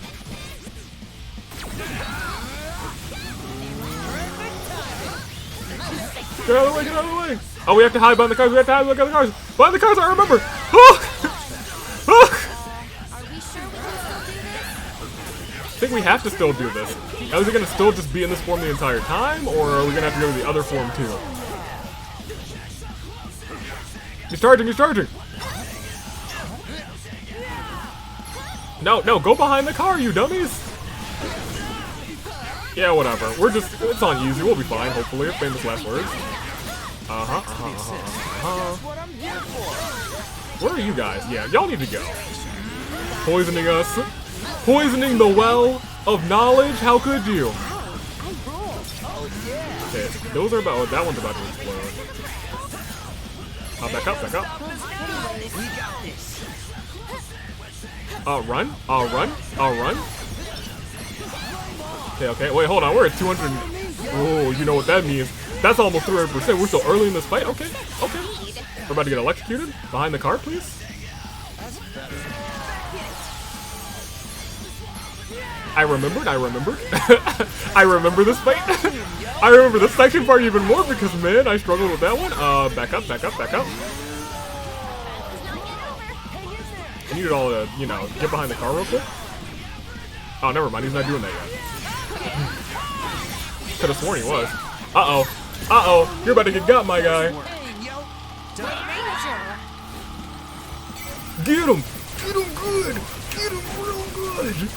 Get out of the way, get out of the way! Oh, we have to hide behind the cars, we have to hide behind the cars! Behind the cars, I remember! Are we sure we can still do this? I think we have to still do this. Now, is it gonna still just be in this form the entire time, or are we gonna have to go to the other form too? He's charging, he's charging! No, no, go behind the car, you dummies! Yeah, whatever. We're just, it's on easy, we'll be fine, hopefully. Famous last words. Where are you guys? Yeah, y'all need to go. Poisoning us. Poisoning the well of knowledge? How could you? Okay, those are about, oh, that one's about to explode. Back up, back up. Run. Run. Run. Okay, okay. Wait, hold on. We're at 200. Oh, you know what that means. That's almost 300%. We're still early in this fight. Okay, okay. We're about to get electrocuted. Behind the car, please. I remembered. I remember this fight. I remember this section part even more because, man, I struggled with that one. Back up, back up, back up. I need it all to, you know, get behind the car real quick. Oh, never mind. He's not doing that yet. Could have sworn he was. Uh-oh. Uh-oh. You're about to get got, my guy. Get him. Get him good. Get him real good.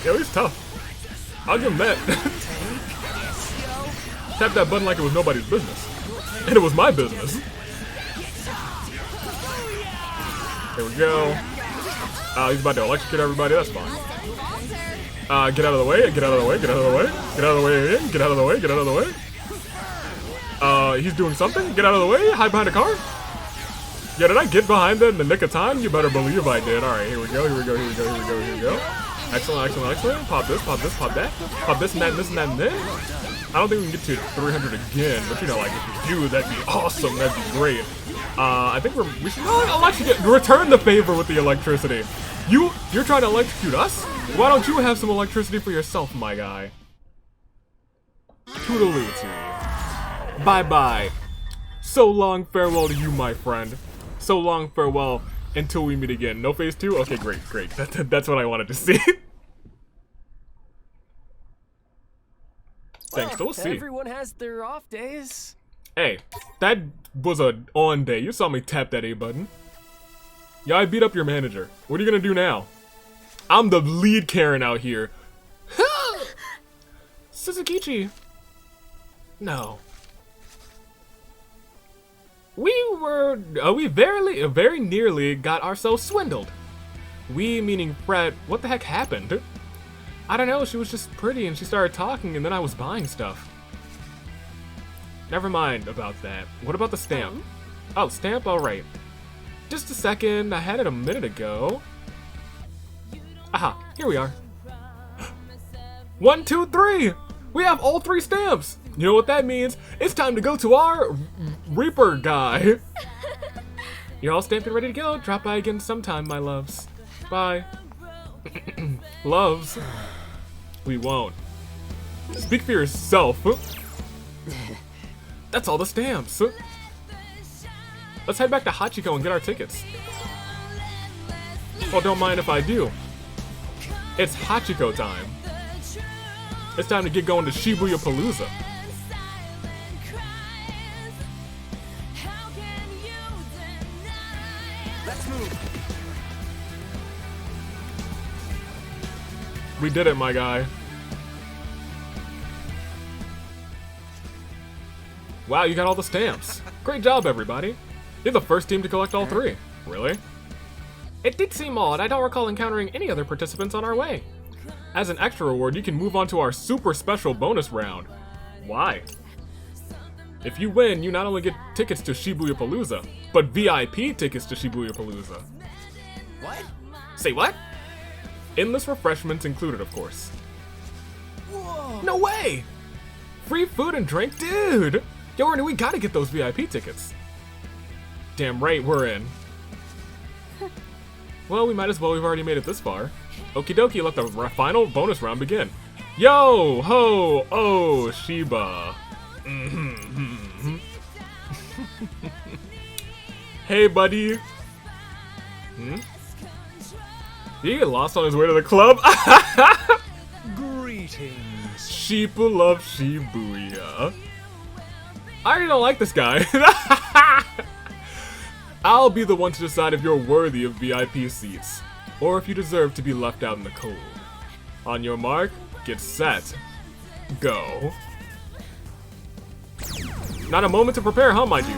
Yo, he's tough. I'll give him that. Tap that button like it was nobody's business. And it was my business. There we go. He's about to electrocute everybody, that's fine. Get out of the way, get out of the way, get out of the way, get out of the way again, get out of the way, get out of the way. He's doing something, get out of the way, hide behind a car. Yeah, did I get behind it in the nick of time? You better believe I did. Alright, here we go, here we go, here we go, here we go, here we go. Excellent, excellent, excellent. Pop this, pop this, pop that. Pop this and that and this and that and that. I don't think we can get to 300 again, but you know, like, if you do, that'd be awesome, that'd be great. I think we should, I'll actually return the favor with the electricity. You're trying to electrocute us? Why don't you have some electricity for yourself, my guy? Toodaloo. Bye-bye. So long farewell to you, my friend. So long farewell until we meet again. No phase 2? Okay, great, great. That's what I wanted to see. Thanks, we'll see. Everyone has their off days. Hey, that was a on day. You saw me tap that A button. Yeah, I beat up your manager. What are you gonna do now? I'm the lead Karen out here. Suzukichi. No. We very nearly got ourselves swindled. We meaning Fred. What the heck happened? I don't know, she was just pretty and she started talking and then I was buying stuff. Never mind about that. What about the stamp? Oh, stamp? Alright. Just a second, I had it a minute ago. Aha, here we are. 1, 2, 3! We have all 3 stamps! You know what that means? It's time to go to our Reaper guy. You're all stamped and ready to go. Drop by again sometime, my loves. Bye. Loves. We won't. Speak for yourself. That's all the stamps. Let's head back to Hachiko and get our tickets. Well, don't mind if I do. It's Hachiko time. It's time to get going to Shibuyapalooza. Let's move. We did it, my guy. Wow, you got all the stamps. Great job, everybody. You're the first team to collect all 3. Really? It did seem odd. I don't recall encountering any other participants on our way. As an extra reward, you can move on to our super special bonus round. Why? If you win, you not only get tickets to Shibuyapalooza, but VIP tickets to Shibuyapalooza. What? Say what? Endless refreshments included, of course. Whoa. No way! Free food and drink? Dude! Yo, Ernie, we gotta get those VIP tickets. Damn right, we're in. Well, we might as well, we've already made it this far. Okie dokie, let the final bonus round begin. Yo, ho, oh, Shiba. Hey, buddy. Did he get lost on his way to the club? Greetings. Sheeple of Shibuya. I already don't like this guy. I'll be the one to decide if you're worthy of VIP seats, or if you deserve to be left out in the cold. On your mark, get set, go. Not a moment to prepare, huh, my dude?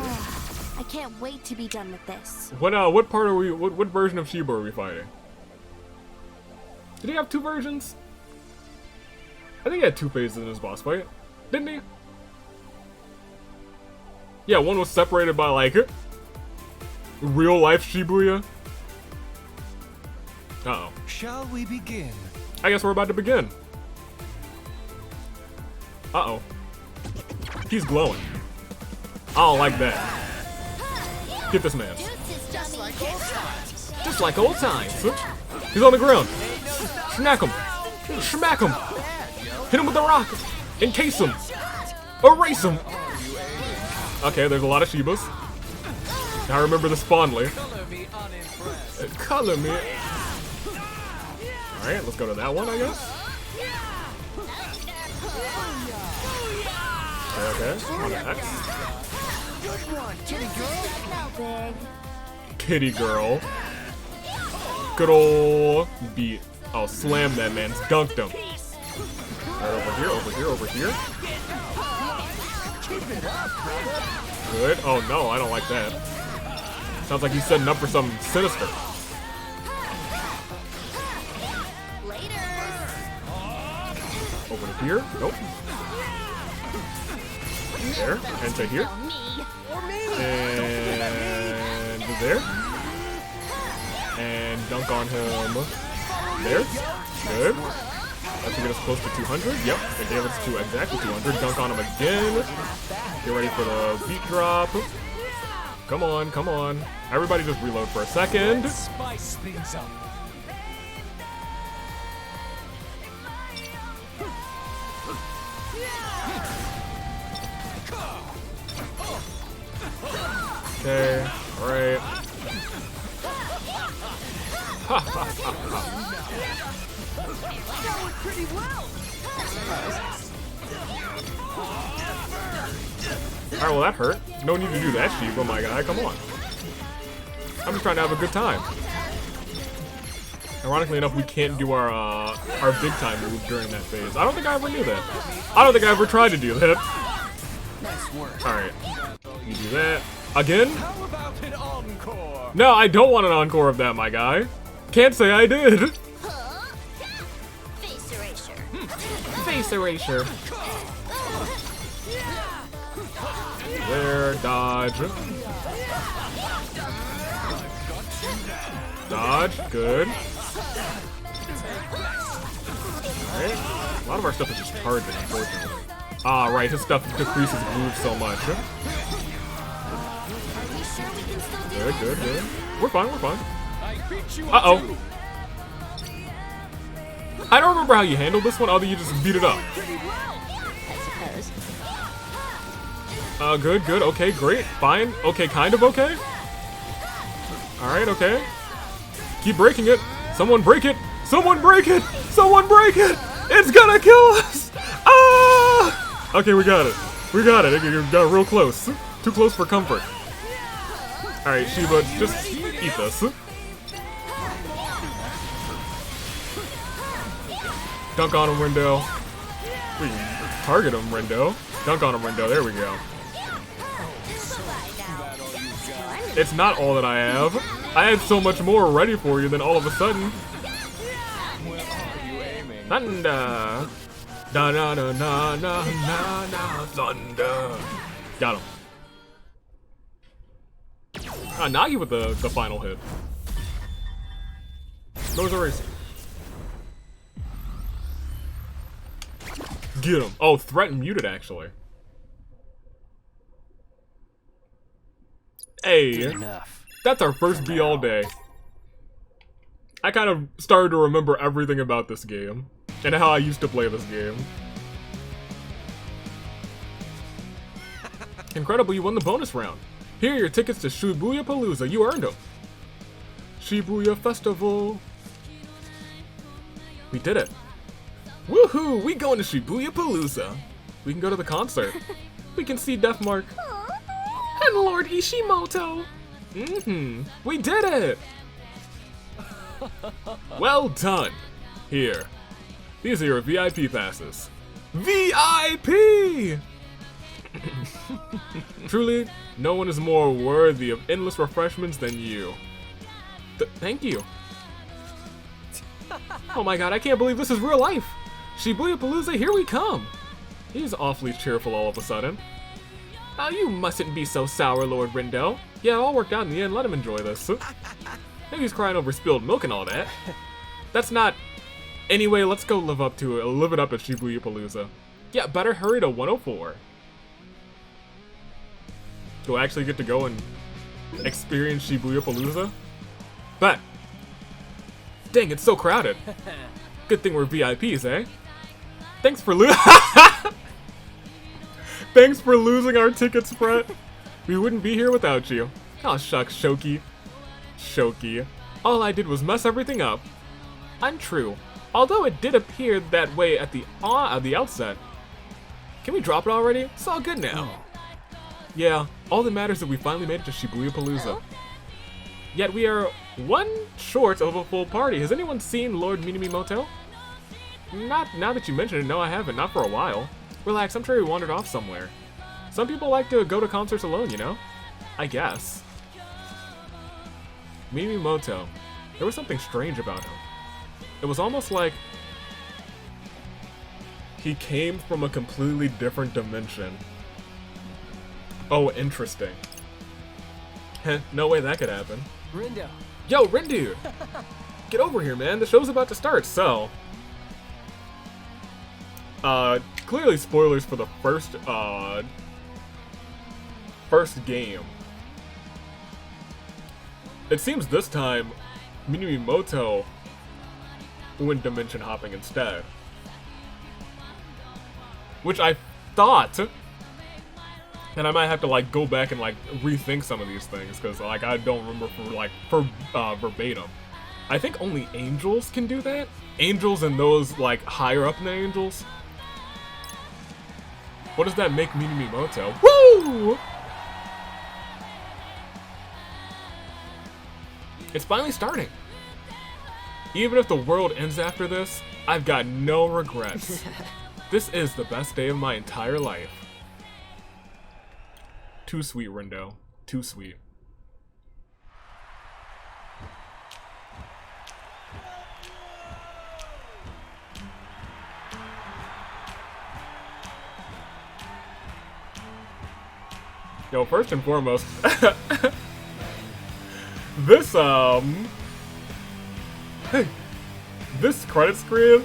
I can't wait to be done with this. What part are we, what version of Shiba are we fighting? Did he have 2 versions? I think he had 2 phases in his boss fight, didn't he? Yeah, one was separated by, like, real life Shibuya. Uh-oh. Shall we begin? I guess we're about to begin. Uh-oh. He's glowing. I don't like that. Get this man. Just like old times. Just like old times. He's on the ground. Smack him. Smack him. Hit him with the rock. Encase him. Erase him. Okay, there's a lot of Shibas. I remember this fondly. Color me. Alright, let's go to that one, I guess. Okay, on to X. Good one, kitty girl. Kitty girl. Good ol' beat. Oh, slam that man. Dunked him. Right, over here, over here, over here. Good. Oh no, I don't like that. Sounds like he's setting up for something sinister. Open it here. Nope. There. And to here. And there. And dunk on him. There. Good. That should get us close to 200. Yep. It gave us to exactly 200. Dunk on him again. Get ready for the beat drop. Come on, come on. Everybody just reload for a second. Spice things up. Okay, alright. Alright, well that hurt. No need to do that, Shiba, my guy. Come on. I'm just trying to have a good time. Ironically enough, we can't do our big time move during that phase. I don't think I ever knew that. I don't think I ever tried to do that. Nice work. Alright. You do that. Again? How about an encore? No, I don't want an encore of that, my guy. Can't say I did. Face erasure. Face erasure. There, dodge. Dodge, good. Alright. A lot of our stuff is just charging, unfortunately. Ah, right, his stuff decreases move so much. Good, good, good. We're fine, we're fine. Uh-oh. I don't remember how you handled this one, other than you just beat it up. Good, good, okay, great, fine, okay, kind of okay. Alright, okay. Keep breaking it. Someone break it! Someone break it! Someone break it! It's gonna kill us! Ah! Okay, we got it. We got it. It got real close. Too close for comfort. Alright, Shiba, just eat this. Dunk on him, Rindo. We can target him, Rindo. Dunk on him, Rindo. There we go. It's not all that I have. I had so much more ready for you, then all of a sudden. Thunder. Da na na na na na na. Thunder. Got him. Nagi with the final hit. Nose erase. Get him. Oh, threat muted actually. Hey, Enough. that's our first B all day. I kind of started to remember everything about this game and how I used to play this game. Incredible, you won the bonus round. Here are your tickets to Shibuyapalooza. You earned them. Shibuya Festival. We did it. Woohoo! We going to Shibuyapalooza. We can go to the concert. We can see Deathmark. And Lord Ishimoto. We did it. Well done. Here. These are your VIP passes. VIP! Truly, no one is more worthy of endless refreshments than you. Thank you. Oh my god, I can't believe this is real life. Shibuyapalooza, here we come. He's awfully cheerful all of a sudden. Oh, you mustn't be so sour, Lord Rindo. Yeah, it all worked out in the end. Let him enjoy this. Maybe he's crying over spilled milk and all that. That's not... Anyway, let's go live it up at Shibuyapalooza. Yeah, better hurry to 104. Do I actually get to go and experience Shibuyapalooza? Bet. Dang, it's so crowded. Good thing we're VIPs, eh? Thanks for Thanks for losing our tickets, Brett. We wouldn't be here without you. Oh, shucks, Shoki. Shoki. All I did was mess everything up. Untrue. Although it did appear that way at the outset. Can we drop it already? It's all good now. Yeah, all that matters is that we finally made it to Shibuyapalooza. Yet we are one short of a full party. Has anyone seen Lord Minamimoto? Not now that you mention it, no I haven't, not for a while. Relax, I'm sure he wandered off somewhere. Some people like to go to concerts alone, you know? I guess. Minamimoto. There was something strange about him. It was almost like He came from a completely different dimension. Oh, interesting. Heh, no way that could happen. Rindo. Yo, Rindu! Get over here, man. The show's about to start, so... clearly spoilers for the first game. It seems this time, Minamimoto went dimension hopping instead. Which I thought, and I might have to like go back and like rethink some of these things, because like I don't remember for verbatim. I think only angels can do that. Angels and those like higher up than angels. What does that make Minamimoto? Woo! It's finally starting. Even if the world ends after this, I've got no regrets. This is the best day of my entire life. Too sweet, Rindo. Too sweet. Yo, first and foremost, this credit screen,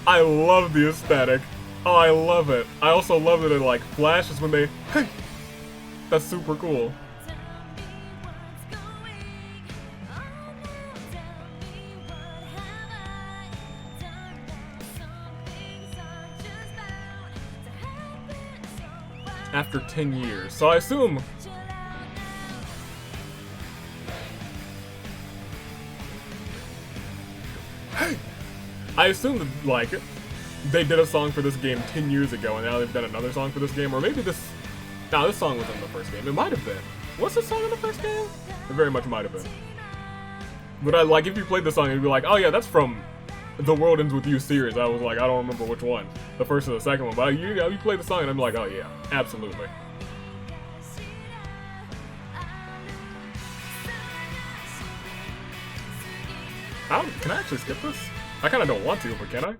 I love the aesthetic. Oh, I love it. I also love that it like flashes when they, hey, that's super cool. After 10 years, so I assume that, like, they did a song for this game 10 years ago, and now they've done another song for this game, or maybe this... Nah, this song was in the first game. It might have been. Was this song in the first game? It very much might have been. But, like, if you played the song, you'd be like, oh yeah, that's from The World Ends With You series. I was like, I don't remember which one. The first or the second one. But you play the song, and I'm like, oh yeah, absolutely. Can I actually skip this? I kind of don't want to, but can I?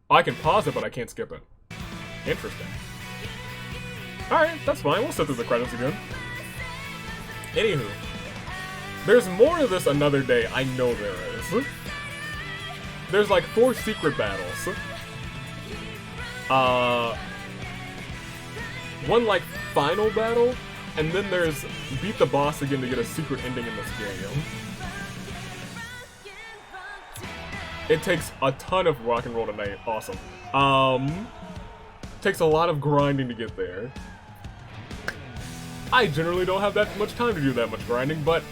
Oh, I can pause it, but I can't skip it. Interesting. Alright, that's fine. We'll sit through the credits again. Anywho. There's more to this another day. I know there is. There's like 4 secret battles. One like final battle, and then there's beat the boss again to get a secret ending in this game. It takes a ton of rock and roll tonight. Awesome. Takes a lot of grinding to get there. I generally don't have that much time to do that much grinding, but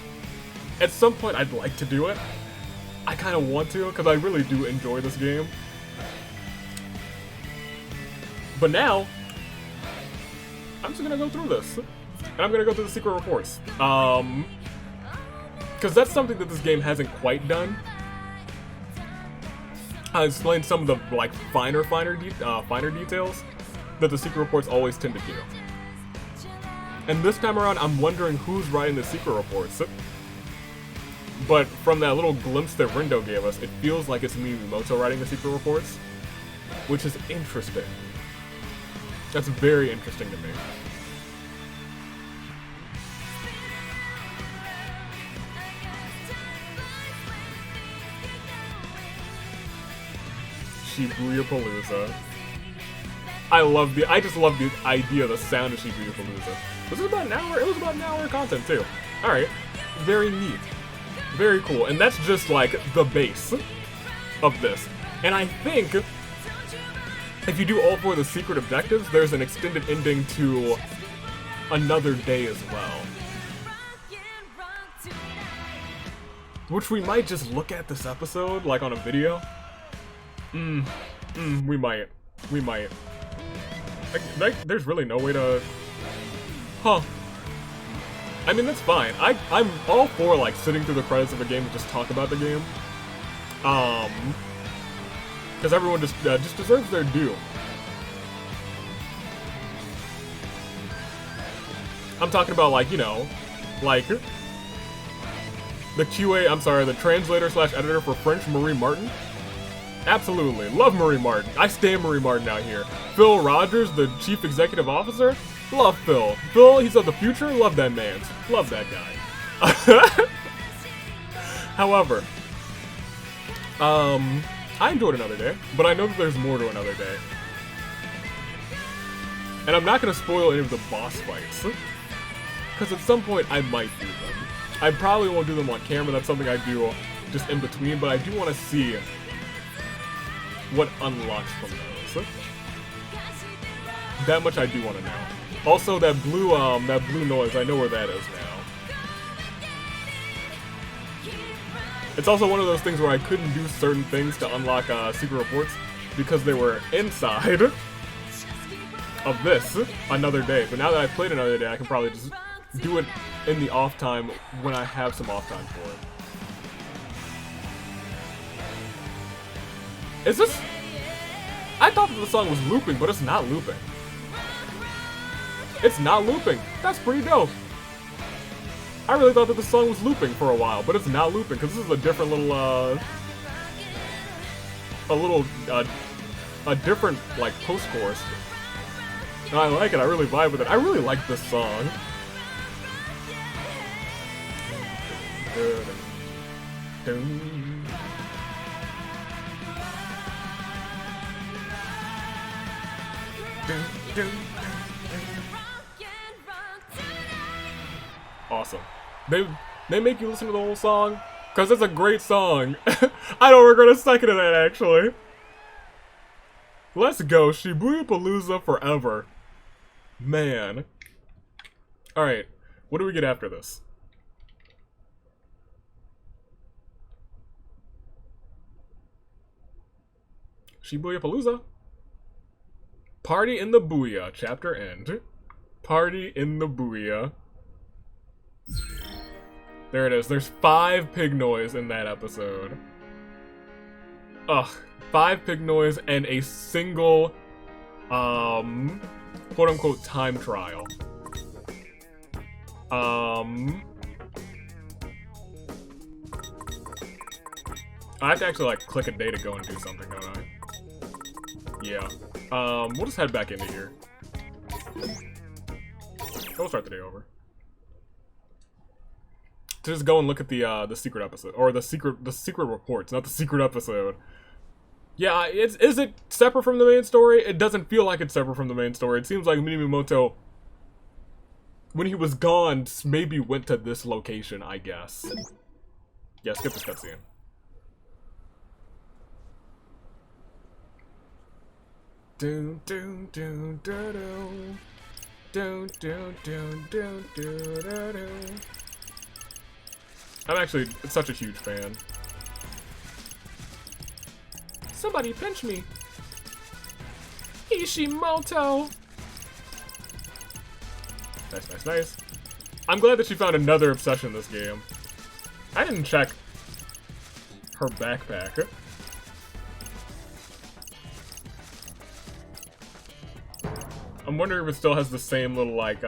at some point I'd like to do it. I kind of want to, because I really do enjoy this game. But now, I'm just gonna go through this. And I'm gonna go through the secret reports. Because that's something that this game hasn't quite done. I explained some of the like finer details that the secret reports always tend to do. And this time around, I'm wondering who's writing the secret reports. But from that little glimpse that Rindo gave us, it feels like it's Minamimoto writing the secret reports, which is interesting. That's very interesting to me. Shibuyapalooza. I just love the idea, the sound of Shibuyapalooza. Was it about an hour? It was about an hour of content too. Alright. Very neat. Very cool. And that's just like the base of this. And I think if you do all 4 of the secret objectives, there's an extended ending to another day as well. Which we might just look at this episode, like on a video. We might. We might. There's really no way to... Huh. I mean, that's fine. I'm all for, like, sitting through the credits of a game and just talk about the game. Because everyone just deserves their due. I'm talking about, like, you know, like... The translator/editor for French, Marie Martin. Absolutely. Love Marie Martin. I stand Marie Martin out here. Phil Rogers, the chief executive officer. Love Phil. Phil, he's of the future. Love that man. Love that guy. However, I enjoyed Another Day, but I know that there's more to Another Day. And I'm not going to spoil any of the boss fights, because at some point I might do them. I probably won't do them on camera, that's something I do just in between, but I do want to see what unlocks from those. That much I do want to know. Also, that blue noise, I know where that is now. It's also one of those things where I couldn't do certain things to unlock secret reports because they were inside of this Another Day. But now that I've played Another Day, I can probably just do it in the off time when I have some off time for it. Is this? I thought that the song was looping, but it's not looping. It's not looping. That's pretty dope. I really thought that the song was looping for a while, but it's not looping because this is a different little, a different like post-chorus. And I like it. I really vibe with it. I really like this song. Awesome. They make you listen to the whole song because it's a great song. I don't regret a second of that, actually. Let's go, Shibuyapalooza forever. Man. Alright, what do we get after this? Shibuyapalooza. Party in the Booyah, chapter end. Party in the Booyah. There it is. There's 5 pig noise in that episode. Ugh. 5 pig noise and a single, quote-unquote time trial. I have to actually, like, click a day to go and do something, don't I? Yeah. We'll just head back into here. We'll start the day over. To just go and look at the secret episode, or the secret reports, not the secret episode. Yeah, is it separate from the main story? It doesn't feel like it's separate from the main story. It seems like Minimoto, when he was gone, maybe went to this location, I guess. Yeah, skip this cutscene. Doom doom doom doom doom doom doom doom doom. I'm actually such a huge fan. Somebody pinch me. Ishimoto. Nice, nice, nice. I'm glad that she found another obsession in this game. I didn't check her backpack. I'm wondering if it still has the same little, like,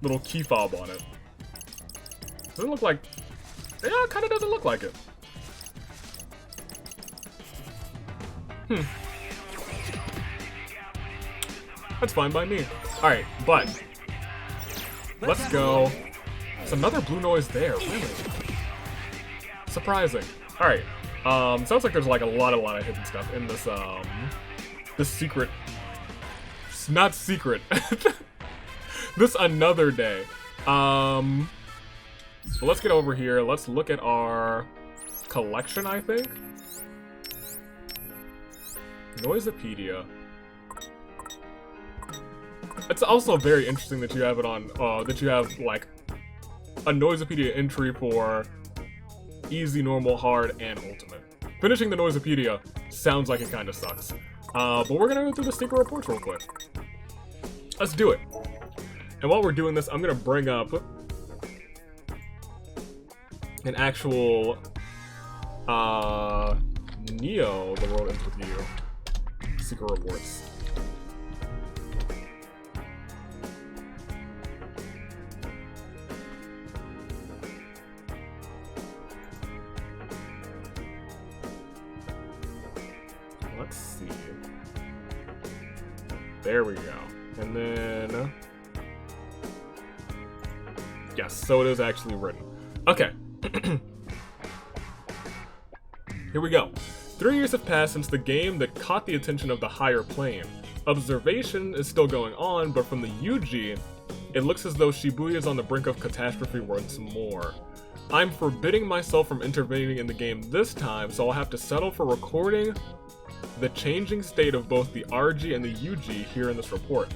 little key fob on it. Doesn't look like... Yeah, it kind of doesn't look like it. That's fine by me. Alright, but... Let's go. There's another blue noise there, really. Surprising. Alright. Sounds like there's like a lot of hidden stuff in this, this secret... Not secret. This Another Day. So let's get over here. Let's look at our collection, I think. Noisepedia. It's also very interesting that you have it on, that you have, like, a Noisepedia entry for easy, normal, hard, and ultimate. Finishing the Noisepedia sounds like it kind of sucks. But we're gonna go through the secret reports real quick. Let's do it. And while we're doing this, I'm gonna bring up an actual, Neo, The World Ends With You. Secret reports. There we go. And then... yes, so it is actually written. Okay. Here we go. 3 years have passed since the game that caught the attention of the higher plane. Observation is still going on, but from the UG, it looks as though Shibuya is on the brink of catastrophe once more. I'm forbidding myself from intervening in the game this time, so I'll have to settle for recording the changing state of both the RG and the UG here in this report.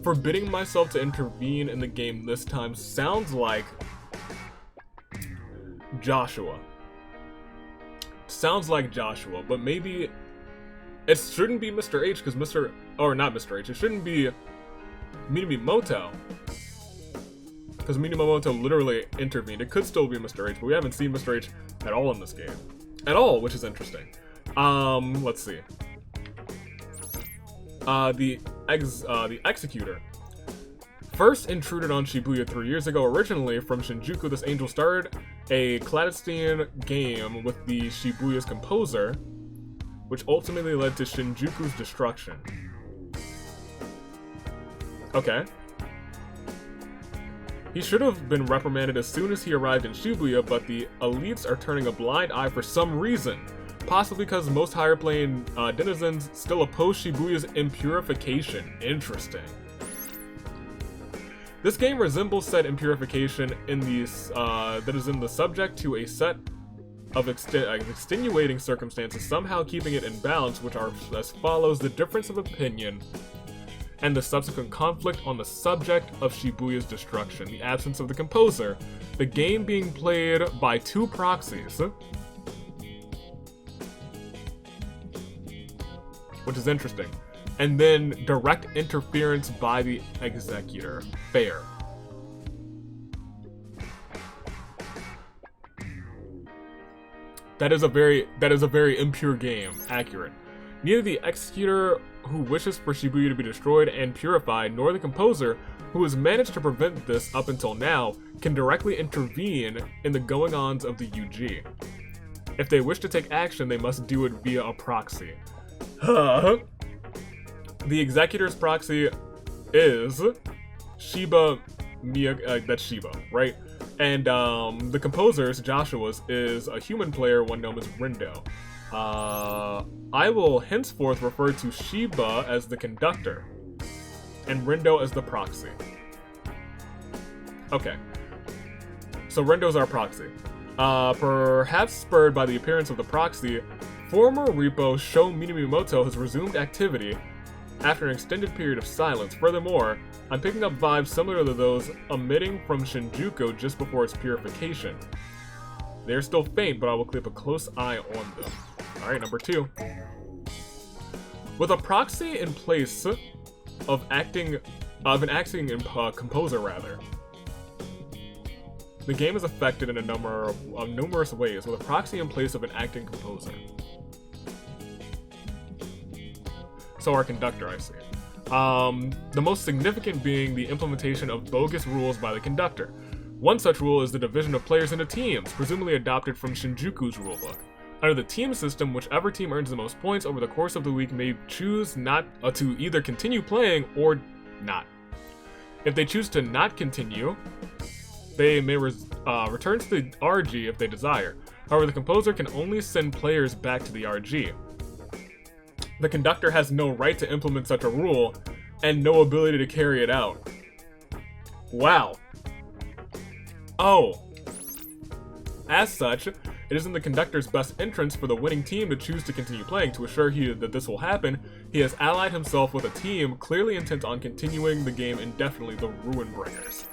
Forbidding myself to intervene in the game this time sounds like Joshua. Sounds like Joshua, but maybe it shouldn't be Mr. H because not Mr. H, it shouldn't be Minamimoto. Because Minamimoto literally intervened. It could still be Mr. H, but we haven't seen Mr. H at all in this game. At all, which is interesting. Let's see. The Executor. First intruded on Shibuya 3 years ago, originally from Shinjuku, this angel started a clandestine game with the Shibuya's composer, which ultimately led to Shinjuku's destruction. Okay. He should have been reprimanded as soon as he arrived in Shibuya, but the elites are turning a blind eye for some reason. Possibly because most higher plane denizens still oppose Shibuya's impurification. Interesting. This game resembles said impurification in these that is in the subject to a set of extenuating circumstances, somehow keeping it in balance, which are as follows: the difference of opinion and the subsequent conflict on the subject of Shibuya's destruction, the absence of the composer, the game being played by two proxies, which is interesting, and then direct interference by the executor. Fair. That is a very impure game. Accurate. Neither the executor, who wishes for Shibuya to be destroyed and purified, nor the composer, who has managed to prevent this up until now, can directly intervene in the goings-ons of the UG. If they wish to take action, they must do it via a proxy. The executor's proxy is Shiba that's Shiba, right? And the composer's, Joshua's, is a human player, one known as Rindo. I will henceforth refer to Shiba as the conductor, and Rindo as the proxy. Okay. So Rendo's our proxy. Perhaps spurred by the appearance of the proxy, former repo Sho Minamimoto has resumed activity after an extended period of silence. Furthermore, I'm picking up vibes similar to those emitting from Shinjuku just before its purification. They're still faint, but I will keep a close eye on them. Alright, number 2. With a proxy in place of an acting composer rather, the game is affected in a number of numerous ways with a proxy in place of an acting composer. So our conductor, I see. The most significant being the implementation of bogus rules by the conductor. One such rule is the division of players into teams, presumably adopted from Shinjuku's rulebook. Under the team system, whichever team earns the most points over the course of the week may choose not to either continue playing or not. If they choose to not continue, they may return to the RG if they desire. However, the composer can only send players back to the RG. The conductor has no right to implement such a rule, and no ability to carry it out. Wow. Oh. As such, it is in the conductor's best interest for the winning team to choose to continue playing. To assure that this will happen, he has allied himself with a team clearly intent on continuing the game indefinitely, the Ruinbringers.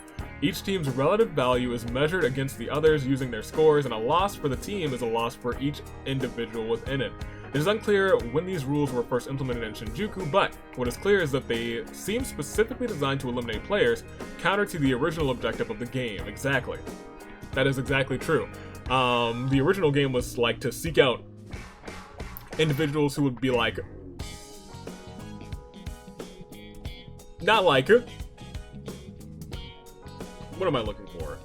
Each team's relative value is measured against the others using their scores, and a loss for the team is a loss for each individual within it. It is unclear when these rules were first implemented in Shinjuku, but what is clear is that they seem specifically designed to eliminate players, counter to the original objective of the game. Exactly. That is exactly true. The original game was like to seek out individuals who would be like, not like, what am I looking for?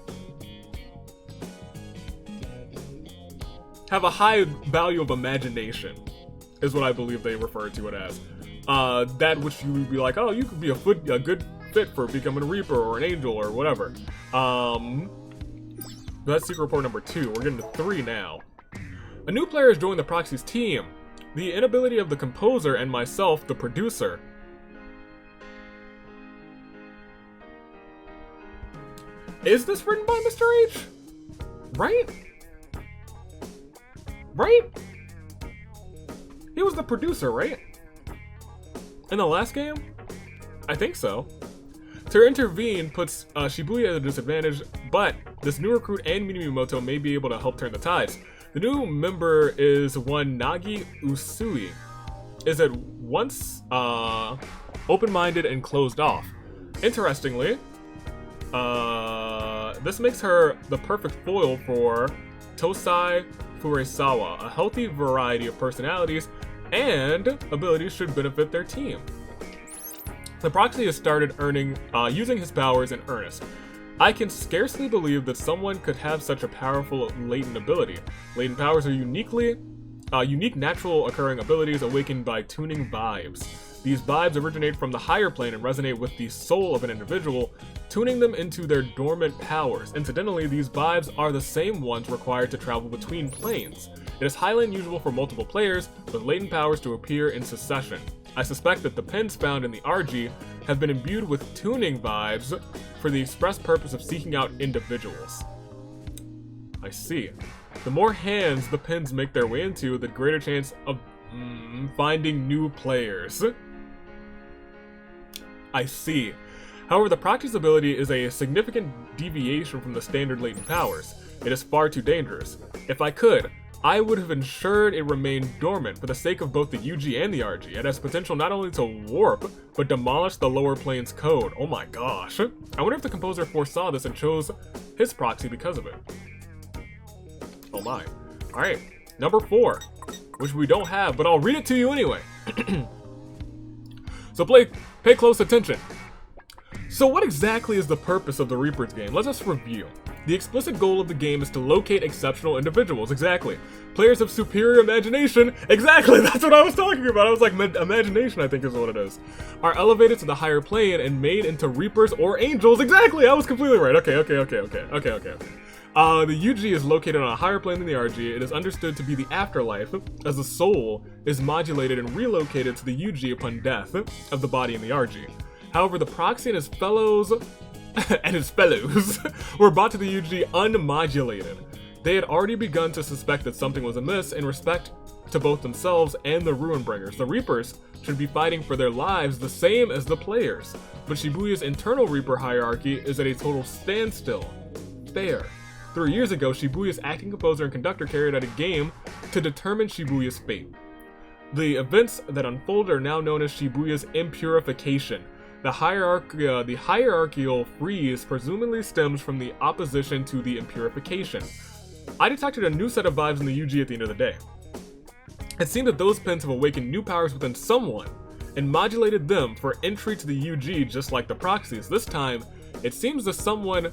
Have a high value of imagination, is what I believe they refer to it as. that which you would be like, oh, you could be a good fit for becoming a Reaper or an Angel or whatever. That's secret report number 2. We're getting to 3 now. A new player has joined the Proxy's team. The inability of the composer and myself, the producer. Is this written by Mr. H? Right? Right? He was the producer, right? In the last game? I think so. To intervene puts Shibuya at a disadvantage, but this new recruit and Minamimoto may be able to help turn the tides. The new member is one Nagi Usui. Is at once open-minded and closed off. Interestingly, this makes her the perfect foil for Tosai Furesawa. A healthy variety of personalities and abilities should benefit their team. The Proxy has started using his powers in earnest. I can scarcely believe that someone could have such a powerful latent ability. Latent powers are unique natural occurring abilities awakened by tuning vibes. These vibes originate from the higher plane and resonate with the soul of an individual, tuning them into their dormant powers. Incidentally, these vibes are the same ones required to travel between planes. It is highly unusual for multiple players with latent powers to appear in succession. I suspect that the pins found in the RG have been imbued with tuning vibes for the express purpose of seeking out individuals. I see. The more hands the pins make their way into, the greater chance of finding new players. I see. However, the Proxy's ability is a significant deviation from the standard latent powers. It is far too dangerous. If I could, I would have ensured it remained dormant for the sake of both the UG and the RG. It has potential not only to warp, but demolish the lower plane's code. Oh my gosh. I wonder if the composer foresaw this and chose his Proxy because of it. Oh my. Alright, number 4, which we don't have, but I'll read it to you anyway. So pay close attention. So what exactly is the purpose of the Reapers game? Let us review. The explicit goal of the game is to locate exceptional individuals. Exactly. Players of superior imagination. Exactly, that's what I was talking about. I was like, imagination, I think is what it is. Are elevated to the higher plane and made into Reapers or Angels. Exactly, I was completely right. Okay. The UG is located on a higher plane than the RG. It is understood to be the afterlife, as the soul is modulated and relocated to the UG upon death of the body in the RG. However, the Proxy and his fellows were brought to the UG unmodulated. They had already begun to suspect that something was amiss in respect to both themselves and the Ruinbringers. The Reapers should be fighting for their lives the same as the players, but Shibuya's internal Reaper hierarchy is at a total standstill. Fair. 3 years ago, Shibuya's acting composer and conductor carried out a game to determine Shibuya's fate. The events that unfold are now known as Shibuya's impurification. The hierarchical freeze presumably stems from the opposition to the impurification. I detected a new set of vibes in the UG at the end of the day. It seemed that those pins have awakened new powers within someone and modulated them for entry to the UG just like the Proxies. This time, it seems that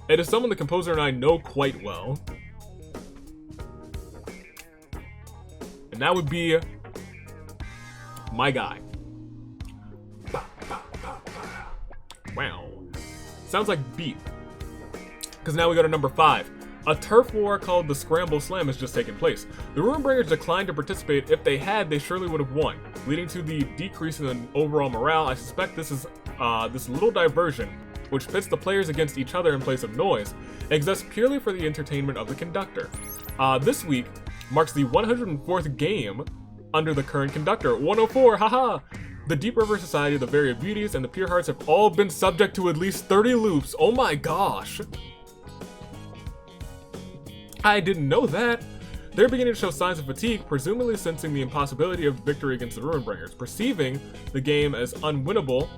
it is someone the composer and I know quite well. And that would be my guy. Wow. Sounds like beat. Because now we go to number 5. A turf war called the Scramble Slam has just taken place. The Ruinbringers declined to participate. If they had, they surely would have won, leading to the decrease in the overall morale. I suspect this is this little diversion, which pits the players against each other in place of noise, exists purely for the entertainment of the conductor. This week marks the 104th game under the current conductor. 104, haha! The Deep River Society, the Varied Beauties, and the Pure Hearts have all been subject to at least 30 loops. Oh my gosh! I didn't know that! They're beginning to show signs of fatigue, presumably sensing the impossibility of victory against the Ruinbringers. Perceiving the game as unwinnable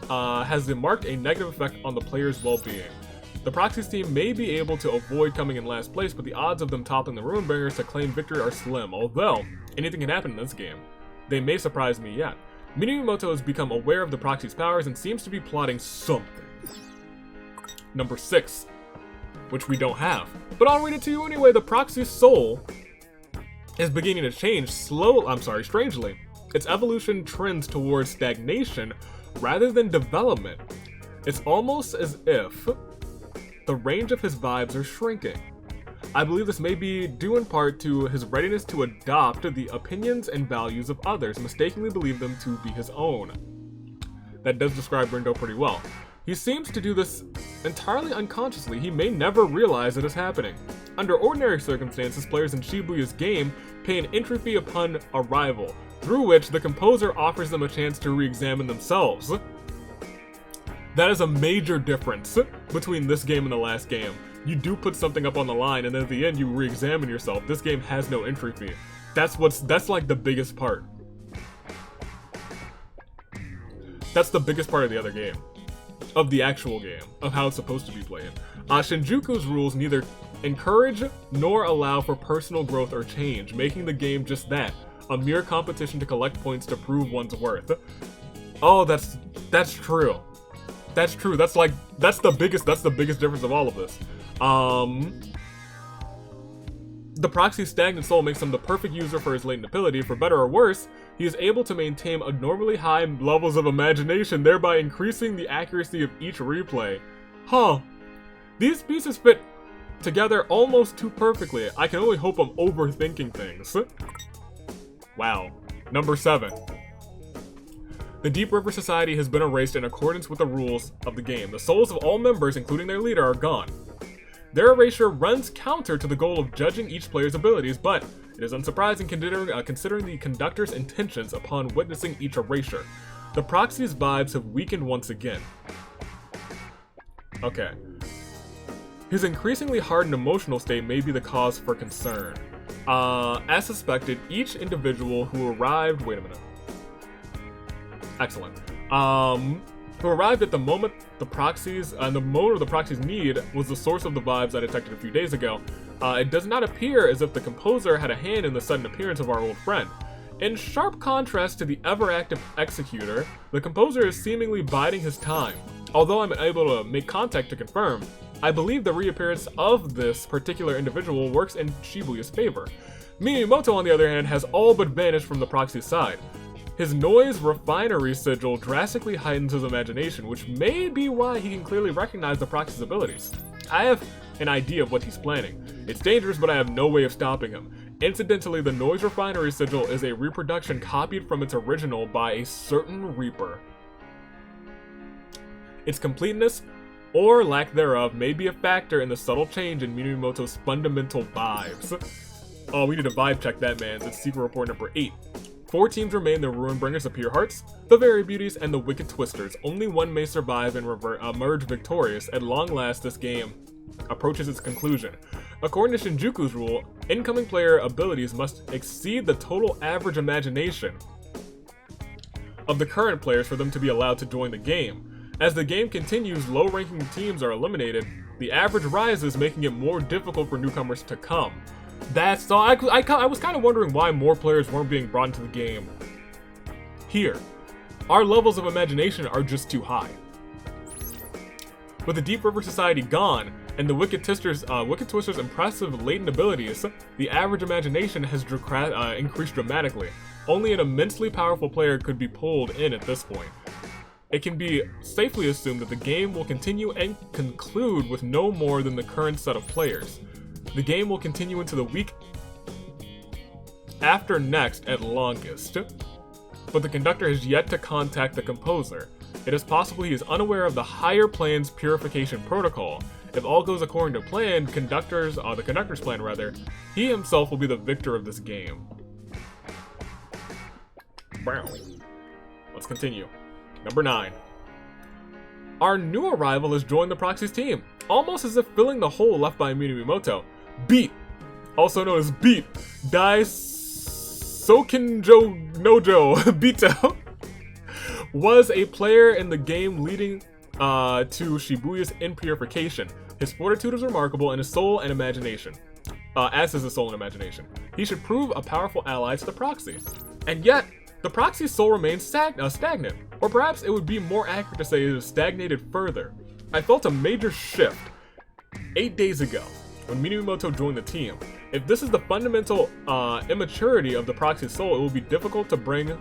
has marked a negative effect on the players' well-being. The Proxies team may be able to avoid coming in last place, but the odds of them toppling the Ruinbringers to claim victory are slim. Although, anything can happen in this game. They may surprise me yet. Minamimoto has become aware of the Proxy's powers and seems to be plotting something. Number 6, which we don't have, but I'll read it to you anyway. The Proxy's soul is beginning to change strangely. Its evolution trends towards stagnation rather than development. It's almost as if the range of his vibes are shrinking. I believe this may be due in part to his readiness to adopt the opinions and values of others, mistakenly believe them to be his own. That does describe Rindo pretty well. He seems to do this entirely unconsciously. He may never realize it is happening. Under ordinary circumstances, players in Shibuya's game pay an entry fee upon arrival, through which the composer offers them a chance to re-examine themselves. That is a major difference between this game and the last game. You do put something up on the line, and then at the end you re-examine yourself. This game has no entry fee. That's like the biggest part. That's the biggest part of the other game. Of the actual game. Of how it's supposed to be played. Shinjuku's rules neither encourage nor allow for personal growth or change, making the game just that. A mere competition to collect points to prove one's worth. Oh, that's true. That's true. That's the biggest difference of all of this. The Proxy's stagnant soul makes him the perfect user for his latent ability. For better or worse, he is able to maintain abnormally high levels of imagination, thereby increasing the accuracy of each replay. Huh. These pieces fit together almost too perfectly. I can only hope I'm overthinking things. Wow. Number 7. The Deep River Society has been erased in accordance with the rules of the game. The souls of all members, including their leader, are gone. Their erasure runs counter to the goal of judging each player's abilities, but it is unsurprising considering the conductor's intentions upon witnessing each erasure. The Proxy's vibes have weakened once again. Okay. His increasingly hardened emotional state may be the cause for concern. As suspected, each individual who arrived... Wait a minute. Excellent. Who arrived at the moment the proxies, the moment of the proxy's need was the source of the vibes I detected a few days ago. It does not appear as if the composer had a hand in the sudden appearance of our old friend. In sharp contrast to the ever-active executor, the composer is seemingly biding his time. Although I'm able to make contact to confirm, I believe the reappearance of this particular individual works in Shibuya's favor. Minamoto, on the other hand, has all but vanished from the proxy's side. His noise refinery sigil drastically heightens his imagination, which may be why he can clearly recognize the proxy's abilities. I have an idea of what he's planning. It's dangerous, but I have no way of stopping him. Incidentally, the noise refinery sigil is a reproduction copied from its original by a certain Reaper. Its completeness, or lack thereof, may be a factor in the subtle change in Minamoto's fundamental vibes. Oh, we need to vibe check that, man. It's secret report number 8. 4 teams remain: the Ruinbringers, the Pure Hearts, the Very Beauties, and the Wicked Twisters. Only one may survive and emerge victorious. At long last, this game approaches its conclusion. According to Shinjuku's rule, incoming player abilities must exceed the total average imagination of the current players for them to be allowed to join the game. As the game continues, low-ranking teams are eliminated. The average rises, making it more difficult for newcomers to come. That's so. I was kind of wondering why more players weren't being brought into the game. Here, our levels of imagination are just too high. With the Deep River Society gone and the Wicked Twisters' impressive latent abilities, the average imagination has increased dramatically. Only an immensely powerful player could be pulled in at this point. It can be safely assumed that the game will continue and conclude with no more than the current set of players. The game will continue into the week after next at longest, but the conductor has yet to contact the composer. It is possible he is unaware of the higher plan's purification protocol. If all goes according to plan, the conductor's plan rather, he himself will be the victor of this game. Wow. Let's continue. Number 9. Our new arrival has joined the Proxy's team, almost as if filling the hole left by Minamoto. Beat, also known as Beat, Dai Sokinjo Nojo Bito, was a player in the game leading to Shibuya's impurification. His fortitude is remarkable, and his soul and imagination. As is his soul and imagination. He should prove a powerful ally to the Proxy. And yet, the Proxy's soul remains stagnant. Or perhaps it would be more accurate to say it has stagnated further. I felt a major shift 8 days ago when Minamoto joined the team. If this is the fundamental immaturity of the Proxy's soul, it will be difficult to bring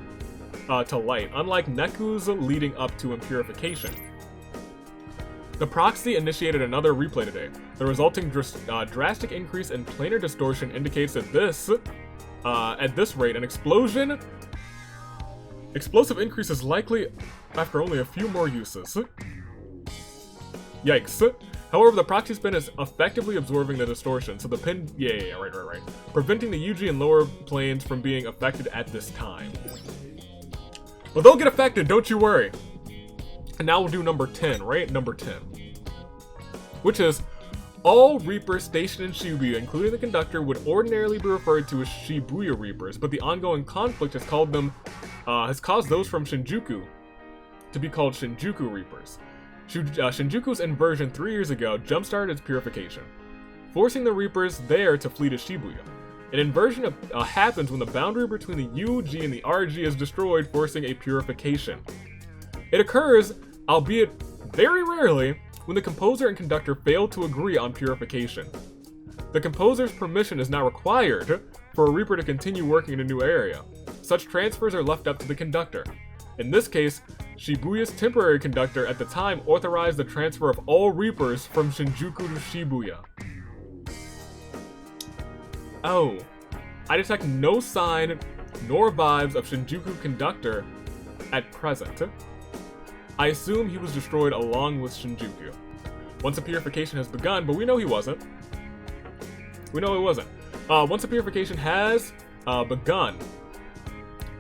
to light, unlike Neku's leading up to Impurification. The proxy initiated another replay today. The resulting drastic increase in planar distortion indicates that at this rate, an explosive increase is likely after only a few more uses. Yikes. However, the proxy spin is effectively absorbing the distortion, so the pin, right. Preventing the UG and lower planes from being affected at this time. But they'll get affected, don't you worry. And now we'll do number 10, right? Number 10. Which is, all Reapers stationed in Shibuya, including the conductor, would ordinarily be referred to as Shibuya Reapers, but the ongoing conflict has caused those from Shinjuku to be called Shinjuku Reapers. Shinjuku's inversion 3 years ago jump-started its purification, forcing the Reapers there to flee to Shibuya. An inversion happens when the boundary between the UG and the RG is destroyed, forcing a purification. It occurs, albeit very rarely, when the composer and conductor fail to agree on purification. The composer's permission is now required for a Reaper to continue working in a new area. Such transfers are left up to the conductor. In this case, Shibuya's temporary conductor at the time authorized the transfer of all Reapers from Shinjuku to Shibuya. Oh, I detect no sign nor vibes of Shinjuku conductor at present. I assume he was destroyed along with Shinjuku. Once the purification has begun, but we know he wasn't. Once the purification has begun,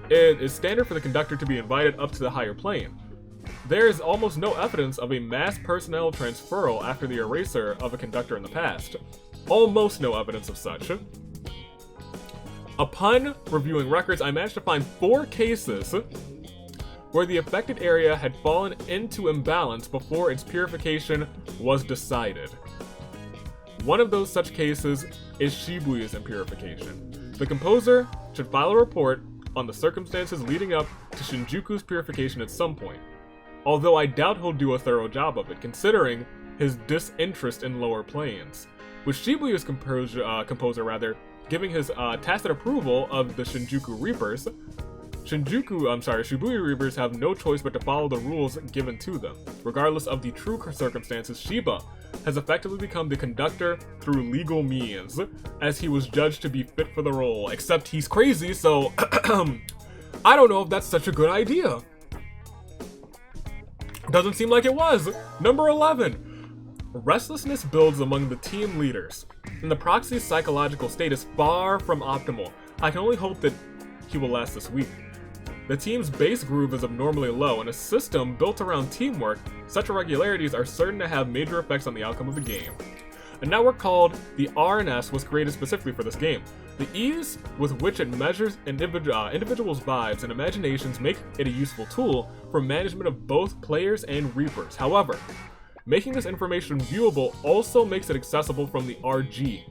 it is standard for the conductor to be invited up to the higher plane. There is almost no evidence of a mass personnel transferal after the erasure of a conductor in the past. Almost no evidence of such. Upon reviewing records, I managed to find 4 cases where the affected area had fallen into imbalance before its purification was decided. One of those such cases is Shibuya's impurification. The composer should file a report on the circumstances leading up to Shinjuku's purification at some point, although I doubt he'll do a thorough job of it, considering his disinterest in lower planes, with Shibuya's composer giving his tacit approval of the Shinjuku Reapers. Shibuya Reapers have no choice but to follow the rules given to them. Regardless of the true circumstances, Shiba has effectively become the conductor through legal means, as he was judged to be fit for the role, except he's crazy, so I don't know if that's such a good idea. Doesn't seem like it was. Number 11. Restlessness builds among the team leaders, and the proxy's psychological state is far from optimal. I can only hope that he will last this week. The team's base groove is abnormally low, and a system built around teamwork, such irregularities are certain to have major effects on the outcome of the game. A network called the RNS was created specifically for this game. The ease with which it measures individuals' vibes and imaginations make it a useful tool for management of both players and Reapers. However, making this information viewable also makes it accessible from the RG.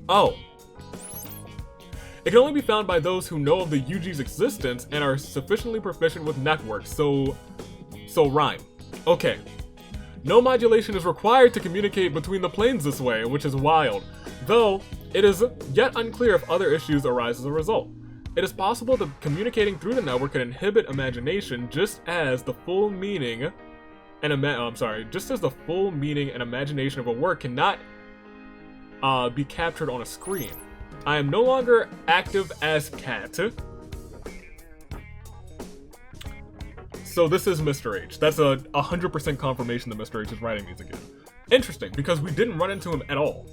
Oh. It can only be found by those who know of the UG's existence and are sufficiently proficient with networks, so rhyme. Okay. No modulation is required to communicate between the planes this way, which is wild, though it is yet unclear if other issues arise as a result. It is possible that communicating through the network can inhibit imagination just as the full meaning and imagination of a work cannot be captured on a screen. I am no longer active as Cat. So this is Mr. H. That's a 100% confirmation that Mr. H is writing these again. Interesting, because we didn't run into him at all.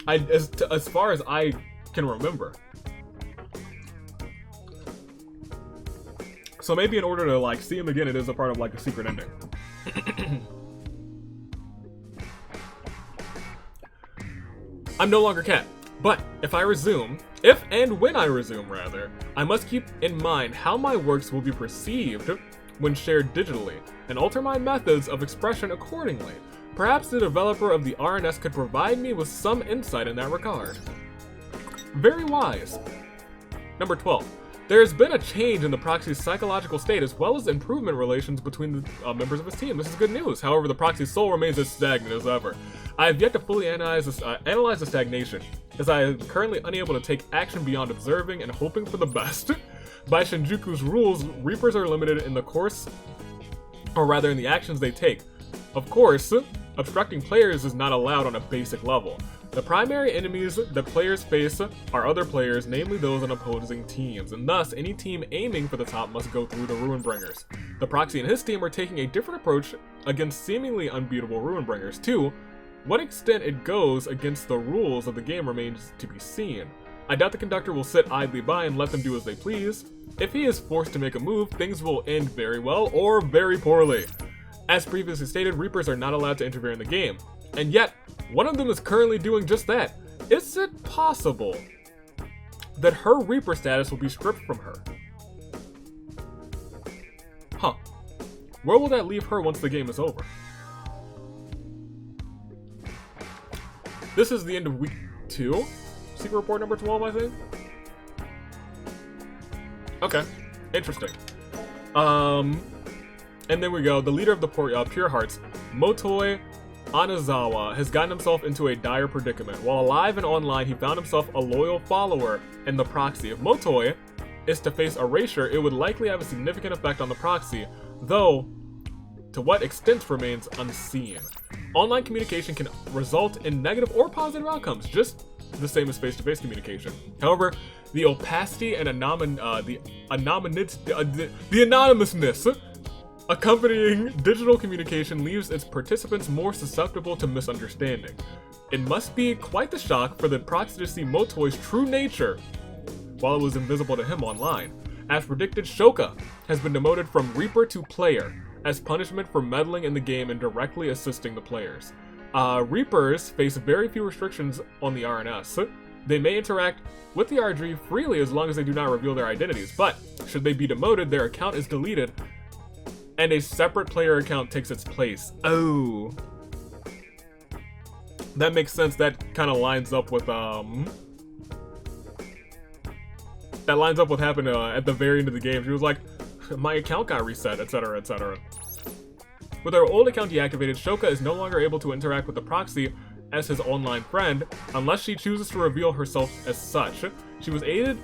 As far as I can remember. So maybe in order to like see him again, it is a part of like a secret ending. I'm no longer Cat. But if and when I resume, I must keep in mind how my works will be perceived when shared digitally, and alter my methods of expression accordingly. Perhaps the developer of the RNS could provide me with some insight in that regard. Very wise. Number 12. There has been a change in the proxy's psychological state as well as improvement relations between the members of his team. This is good news. However, the proxy's soul remains as stagnant as ever. I have yet to fully analyze the stagnation, as I am currently unable to take action beyond observing and hoping for the best. By Shinjuku's rules, Reapers are limited in the course, or rather in the actions they take. Of course, obstructing players is not allowed on a basic level. The primary enemies that players face are other players, namely those on opposing teams, and thus any team aiming for the top must go through the Ruinbringers. The Proxy and his team are taking a different approach against seemingly unbeatable Ruinbringers. To what extent it goes against the rules of the game remains to be seen. I doubt the conductor will sit idly by and let them do as they please. If he is forced to make a move, things will end very well or very poorly. As previously stated, Reapers are not allowed to interfere in the game, and yet one of them is currently doing just that. Is it possible that her Reaper status will be stripped from her? Huh. Where will that leave her once the game is over? This is the end of week 2. Secret report number 12, I think? Okay. Interesting. And then we go. The leader of the Pure Hearts, Motoi Anazawa, has gotten himself into a dire predicament. While alive and online, he found himself a loyal follower in the Proxy. If Motoi is to face erasure, it would likely have a significant effect on the Proxy, though to what extent remains unseen. Online communication can result in negative or positive outcomes, just the same as face-to-face communication. However, the opacity and anonymousness accompanying digital communication leaves its participants more susceptible to misunderstanding. It must be quite the shock for the Proxy to see Motoi's true nature while it was invisible to him online. As predicted, Shoka has been demoted from Reaper to Player as punishment for meddling in the game and directly assisting the players. Reapers face very few restrictions on the RNS. They may interact with the RG freely as long as they do not reveal their identities, but should they be demoted, their account is deleted and a separate player account takes its place. Oh. That makes sense. That kind of lines up with, that lines up with what happened at the very end of the game. She was like, my account got reset, etc, etc. With her old account deactivated, Shoka is no longer able to interact with the Proxy as his online friend, unless she chooses to reveal herself as such. She has aided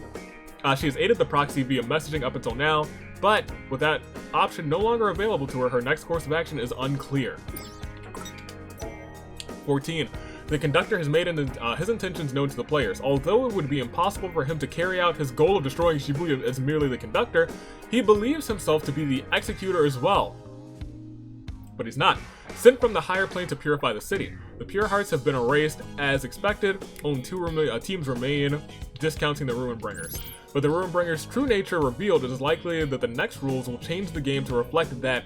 the Proxy via messaging up until now, but with that option no longer available to her, her next course of action is unclear. 14. The conductor has made his intentions known to the players. Although it would be impossible for him to carry out his goal of destroying Shibuya as merely the conductor, he believes himself to be the executor as well. But he's not. Sent from the higher plane to purify the city. The Pure Hearts have been erased as expected. Only 2 teams remain, discounting the Ruinbringers. With the Ruinbringers' true nature revealed, it is likely that the next rules will change the game to reflect that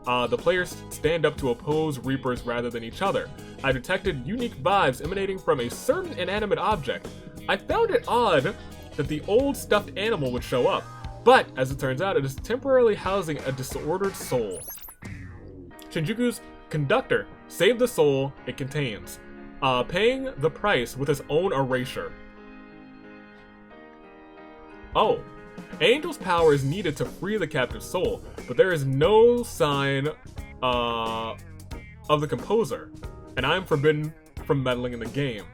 the players stand up to oppose Reapers rather than each other. I detected unique vibes emanating from a certain inanimate object. I found it odd that the old stuffed animal would show up, but as it turns out, it is temporarily housing a disordered soul. Shinjuku's conductor saved the soul it contains, paying the price with his own erasure. Oh, Angel's power is needed to free the captive soul, but there is no sign of the composer, and I am forbidden from meddling in the game.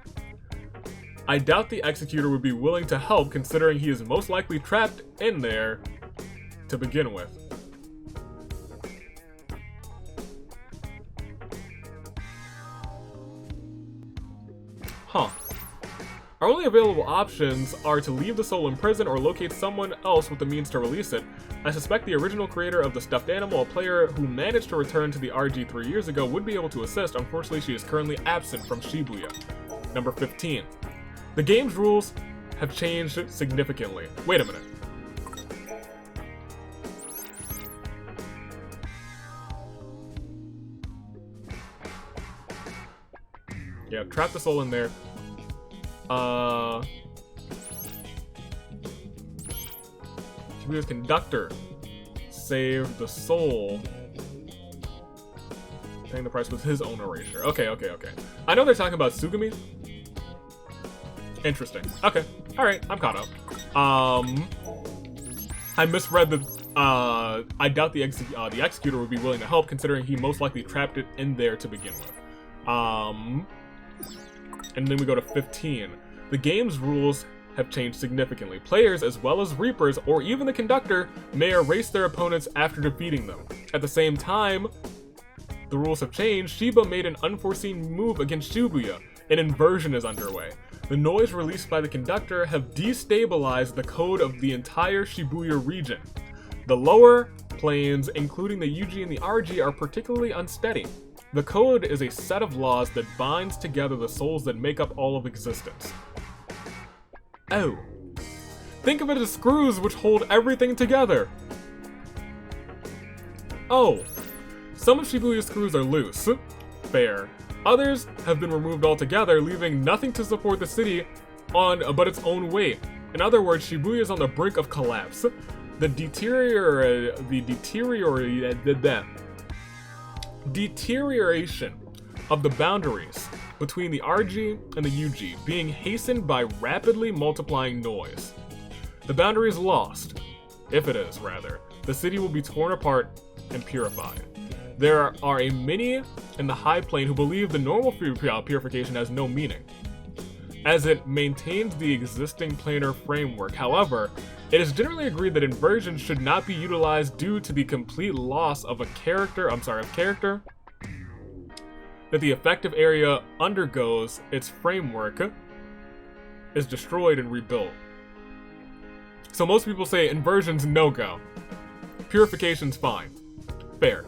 I doubt the executor would be willing to help, considering he is most likely trapped in there to begin with. Huh. Our only available options are to leave the soul in prison or locate someone else with the means to release it. I suspect the original creator of the stuffed animal, a player who managed to return to the RG 3 years ago, would be able to assist. Unfortunately, she is currently absent from Shibuya. Number 15. The game's rules have changed significantly. Wait a minute. Yeah, trap the soul in there. Shibuya's conductor saved the soul, paying the price with his own erasure. Okay. I know they're talking about Tsugumi. Interesting. Okay. Alright, I'm caught up. I misread the, I doubt the executor would be willing to help, considering he most likely trapped it in there to begin with. And then we go to 15. The game's rules have changed significantly. Players, as well as Reapers, or even the conductor, may erase their opponents after defeating them. At the same time, the rules have changed. Shiba made an unforeseen move against Shibuya. An inversion is underway. The noise released by the conductor have destabilized the code of the entire Shibuya region. The lower planes, including the UG and the RG, are particularly unsteady. The code is a set of laws that binds together the souls that make up all of existence. Oh. Think of it as screws which hold everything together. Oh. Some of Shibuya's screws are loose. Fair. Others have been removed altogether, leaving nothing to support the city on but its own weight. In other words, Shibuya is on the brink of collapse. The deterioration of the boundaries between the RG and the UG being hastened by rapidly multiplying noise. The boundary is lost. If it is, rather, the city will be torn apart and purified. There are a many in the high plane who believe the normal purification has no meaning, as it maintains the existing planar framework. However, it is generally agreed that inversion should not be utilized due to the complete loss of character, that the effective area undergoes its framework is destroyed and rebuilt. So most people say inversion's no-go. Purification's fine. Fair.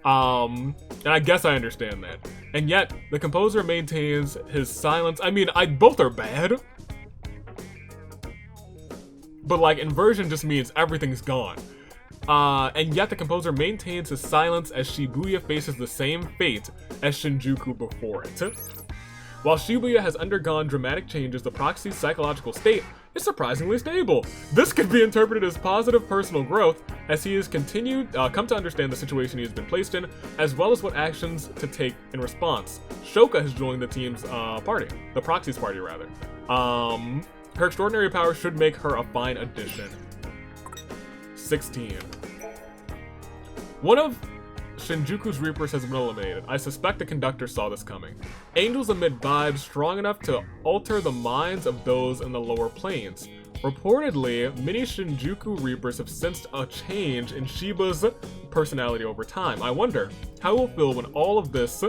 And I guess I understand that. And yet, the composer maintains his silence. I mean, both are bad. But like, inversion just means everything's gone. And yet the composer maintains his silence as Shibuya faces the same fate as Shinjuku before it. While Shibuya has undergone dramatic changes, the proxy's psychological state is surprisingly stable. This could be interpreted as positive personal growth, as he has come to understand the situation he has been placed in, as well as what actions to take in response. Shoka has joined the team's party, the proxy's party rather. Her extraordinary power should make her a fine addition. 16. One of Shinjuku's Reapers has been eliminated. I suspect the conductor saw this coming. Angels emit vibes strong enough to alter the minds of those in the lower planes. Reportedly, many Shinjuku Reapers have sensed a change in Shiba's personality over time. I wonder how it will feel when about all of this,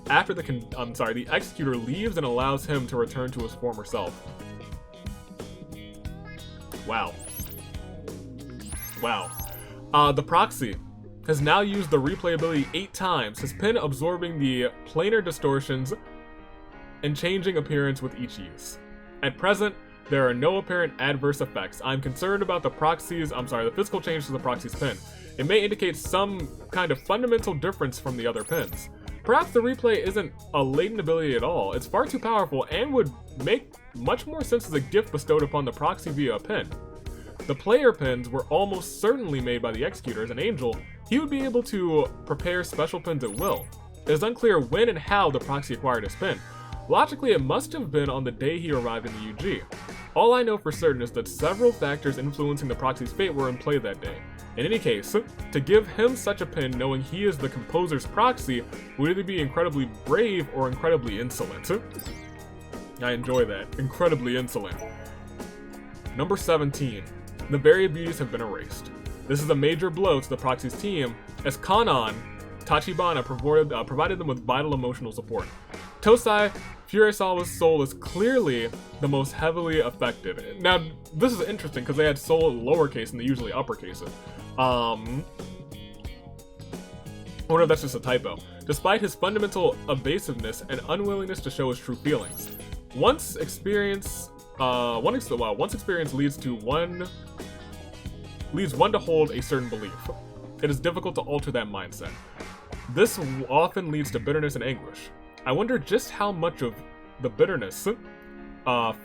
after the Executor leaves and allows him to return to his former self. Wow. The proxy has now used the replayability 8 times, his pen absorbing the planar distortions and changing appearance with each use. At present, there are no apparent adverse effects. I'm concerned about the physical change to the proxy's pen. It may indicate some kind of fundamental difference from the other pens. Perhaps the replay isn't a latent ability at all. It's far too powerful and would make much more sense as a gift bestowed upon the proxy via a pen. The player pens were almost certainly made by the Executor. As an angel, he would be able to prepare special pens at will. It is unclear when and how the proxy acquired his pen. Logically, it must have been on the day he arrived in the UG. All I know for certain is that several factors influencing the proxy's fate were in play that day. In any case, to give him such a pen knowing he is the composer's proxy would either be incredibly brave or incredibly insolent. I enjoy that. Incredibly insolent. Number 17. The varied beauties have been erased. This is a major blow to the proxy's team, as Kanon Tachibana provided them with vital emotional support. Tosai Furesawa's soul is clearly the most heavily affected. Now, this is interesting because they had soul lowercase and they usually uppercase it. I wonder if that's just a typo. Despite his fundamental evasiveness and unwillingness to show his true feelings. Once experience leads one to hold a certain belief. It is difficult to alter that mindset. This often leads to bitterness and anguish. I wonder just how much of the bitterness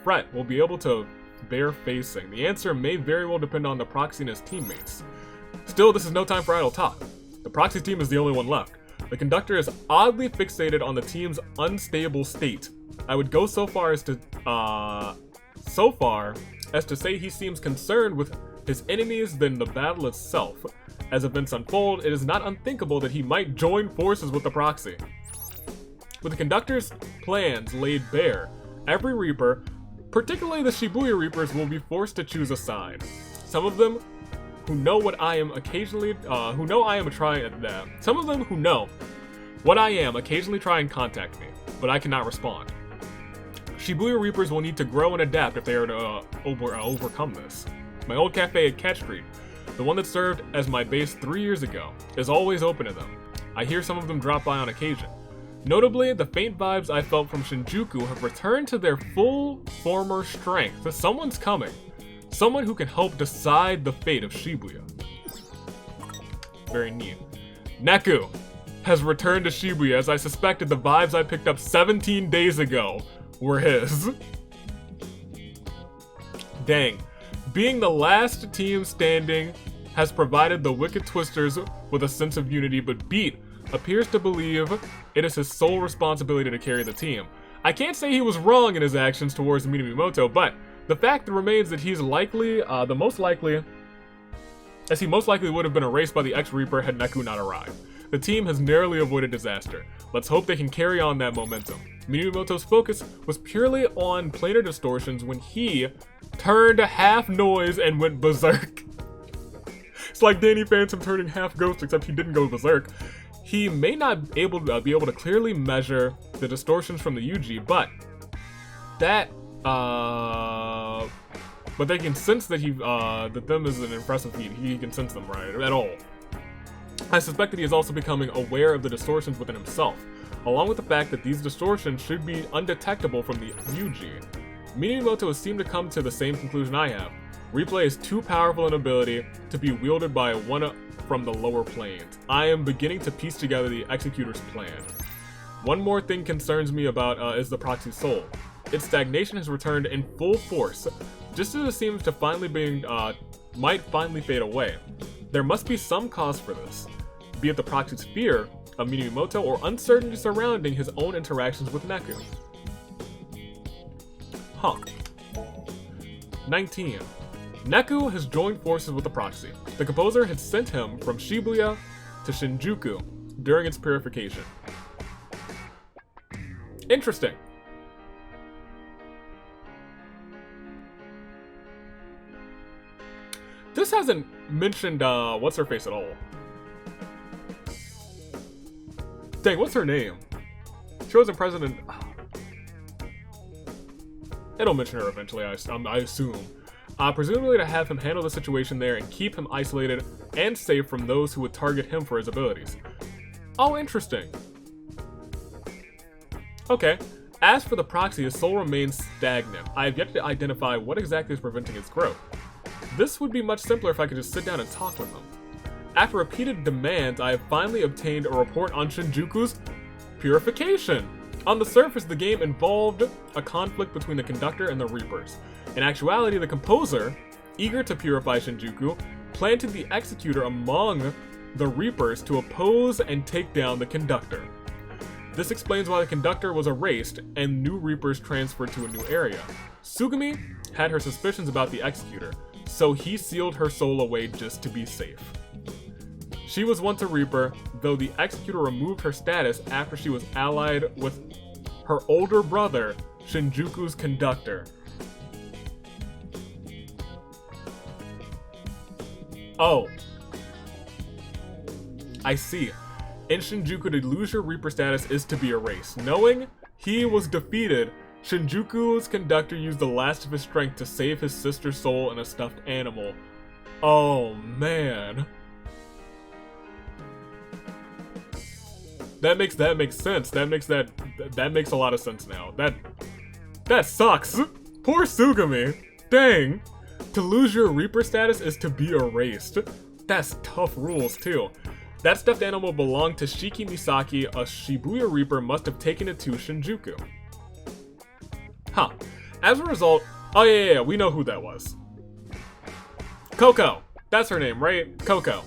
Fret will be able to bear facing. The answer may very well depend on the proxy and his teammates. Still, this is no time for idle talk. The proxy team is the only one left. The conductor is oddly fixated on the team's unstable state. I would go so far as to say he seems concerned with his enemies than the battle itself. As events unfold, it is not unthinkable that he might join forces with the proxy. With the conductor's plans laid bare, every Reaper Particularly the Shibuya Reapers will be forced to choose a side. Some of them who know what I am occasionally, some of them who know what I am occasionally try and contact me, but I cannot respond. Shibuya Reapers will need to grow and adapt if they are to overcome this. My old cafe at Cat Street, the one that served as my base 3 years ago, is always open to them. I hear some of them drop by on occasion. Notably, the faint vibes I felt from Shinjuku have returned to their full former strength. Someone's coming. Someone who can help decide the fate of Shibuya. Very neat. Neku has returned to Shibuya, as I suspected the vibes I picked up 17 days ago were his. Dang. Being the last team standing has provided the Wicked Twisters with a sense of unity, but Beat appears to believe it is his sole responsibility to carry the team. I can't say he was wrong in his actions towards Minamimoto, but the fact remains that he's likely, he most likely would have been erased by the X-Reaper had Neku not arrived. The team has narrowly avoided disaster. Let's hope they can carry on that momentum. Minamimoto's focus was purely on planar distortions when he turned half noise and went berserk. It's like Danny Phantom turning half ghost, except he didn't go berserk. He may not be able to clearly measure the distortions from the UG, but they can sense that that them is an impressive feat. He can sense them, right? At all. I suspect that he is also becoming aware of the distortions within himself, along with the fact that these distortions should be undetectable from the UG. Minamimoto has seemed to come to the same conclusion I have. Replay is too powerful an ability to be wielded by one from the lower planes. I am beginning to piece together the Executor's plan. One more thing concerns me about is the Proxy Soul. Its stagnation has returned in full force, just as it seems to might finally fade away. There must be some cause for this, be it the Proxy's fear of Minamimoto or uncertainty surrounding his own interactions with Neku. Huh. 19. Neku has joined forces with the Proxy. The composer had sent him from Shibuya to Shinjuku during its purification. Interesting. This hasn't mentioned, what's-her-face at all. Dang, what's her name? She wasn't president. It'll mention her eventually, I assume. Presumably to have him handle the situation there and keep him isolated and safe from those who would target him for his abilities. Oh, interesting. Okay. As for the Proxy, his soul remains stagnant. I have yet to identify what exactly is preventing its growth. This would be much simpler if I could just sit down and talk with him. After repeated demands, I have finally obtained a report on Shinjuku's purification. On the surface, the game involved a conflict between the Conductor and the Reapers. In actuality, the composer, eager to purify Shinjuku, planted the Executor among the Reapers to oppose and take down the Conductor. This explains why the Conductor was erased and new Reapers transferred to a new area. Sugumi had her suspicions about the Executor, so he sealed her soul away just to be safe. She was once a Reaper, though the Executor removed her status after she was allied with her older brother, Shinjuku's Conductor. Oh. I see. In Shinjuku, to lose your Reaper status is to be erased. Knowing he was defeated, Shinjuku's Conductor used the last of his strength to save his sister's soul in a stuffed animal. Oh, man. That makes sense. That makes a lot of sense now. That sucks. Poor Sugumi. Dang. To lose your Reaper status is to be erased. That's tough rules too. That stuffed animal belonged to Shiki Misaki. A Shibuya Reaper must have taken it to Shinjuku. Huh. As a result, oh yeah, we know who that was. Coco. That's her name, right? Coco.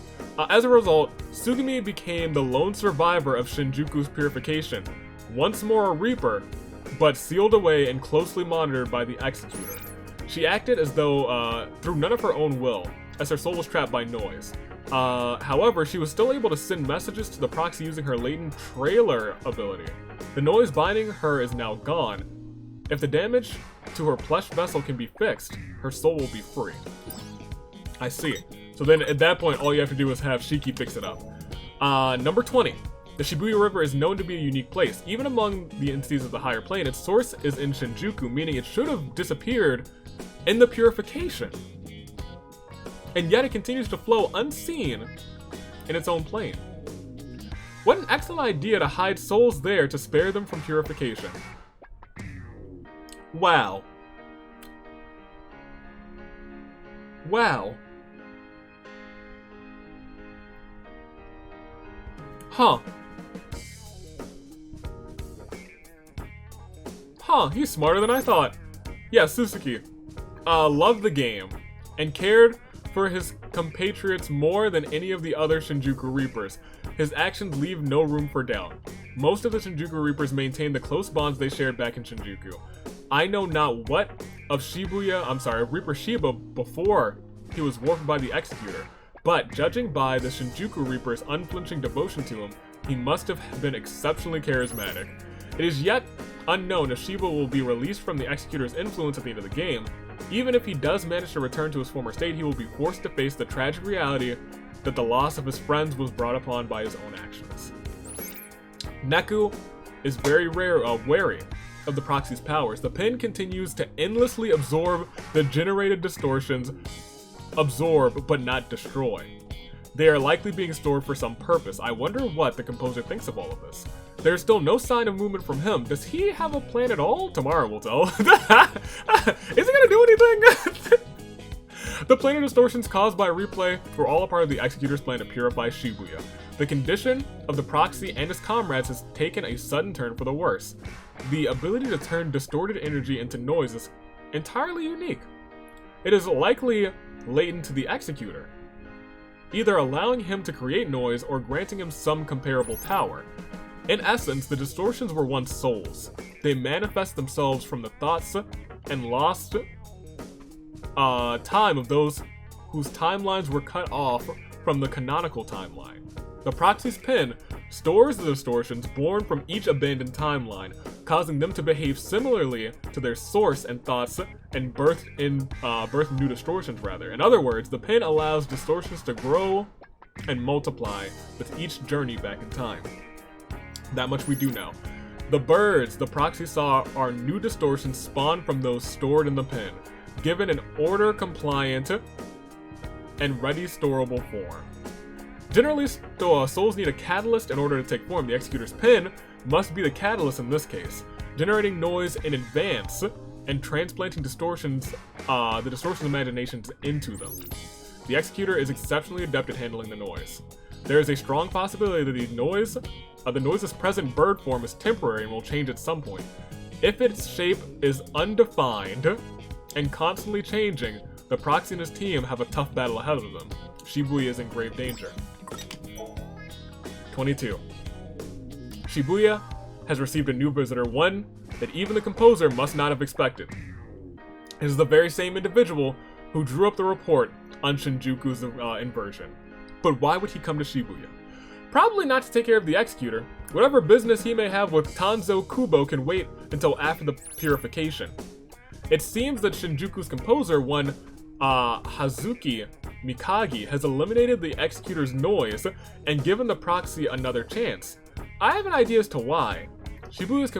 As a result, Sugumi became the lone survivor of Shinjuku's purification. Once more a Reaper, but sealed away and closely monitored by the Executor. She acted as though through none of her own will, as her soul was trapped by noise. However, she was still able to send messages to the Proxy using her latent trailer ability. The noise binding her is now gone. If the damage to her plush vessel can be fixed, her soul will be free. I see. So then at that point, all you have to do is have Shiki fix it up. Number 20. The Shibuya River is known to be a unique place. Even among the entities of the higher plane, its source is in Shinjuku, meaning it should have disappeared in the purification. And yet it continues to flow unseen in its own plane. What an excellent idea to hide souls there to spare them from purification. Wow. Wow. Huh. Huh, he's smarter than I thought. Yeah, Suzuki. Loved the game, and cared for his compatriots more than any of the other Shinjuku Reapers. His actions leave no room for doubt. Most of the Shinjuku Reapers maintain the close bonds they shared back in Shinjuku. I know not what of Reaper Shiba before he was warped by the Executor, but judging by the Shinjuku Reaper's unflinching devotion to him, he must have been exceptionally charismatic. It is yet unknown if Shiba will be released from the Executor's influence at the end of the game. Even if he does manage to return to his former state, he will be forced to face the tragic reality that the loss of his friends was brought upon by his own actions. Neku is very wary of the proxy's powers. The pin continues to endlessly absorb the generated distortions, absorb but not destroy. They are likely being stored for some purpose. I wonder what the composer thinks of all of this. There's still no sign of movement from him. Does he have a plan at all? Tomorrow will tell. Is he gonna do anything? The planar distortions caused by replay were all a part of the Executor's plan to purify Shibuya. The condition of the proxy and his comrades has taken a sudden turn for the worse. The ability to turn distorted energy into noise is entirely unique. It is likely latent to the Executor, either allowing him to create noise or granting him some comparable power. In essence, the distortions were once souls. They manifest themselves from the thoughts and lost time of those whose timelines were cut off from the canonical timeline. The proxy's pin stores the distortions born from each abandoned timeline, causing them to behave similarly to their source and thoughts and birth new distortions rather. In other words, the pin allows distortions to grow and multiply with each journey back in time. That much we do know. The birds the proxy saw are new distortions spawned from those stored in the pin, given an order-compliant and ready storable form. Generally, souls need a catalyst in order to take form. The Executor's pin must be the catalyst in this case, generating noise in advance and transplanting distortions, the distortion imaginations into them. The Executor is exceptionally adept at handling the noise. There is a strong possibility that the noise's present bird form is temporary and will change at some point. If its shape is undefined and constantly changing, the proxy and his team have a tough battle ahead of them. Shibuya is in grave danger. 22. Shibuya has received a new visitor, one that even the composer must not have expected. It is the very same individual who drew up the report on Shinjuku's inversion. But why would he come to Shibuya? Probably not to take care of the Executor. Whatever business he may have with Tanzo Kubo can wait until after the purification. It seems that Shinjuku's composer, one Hazuki Mikagi, has eliminated the Executor's noise and given the proxy another chance. I have an idea as to why. Shibuya's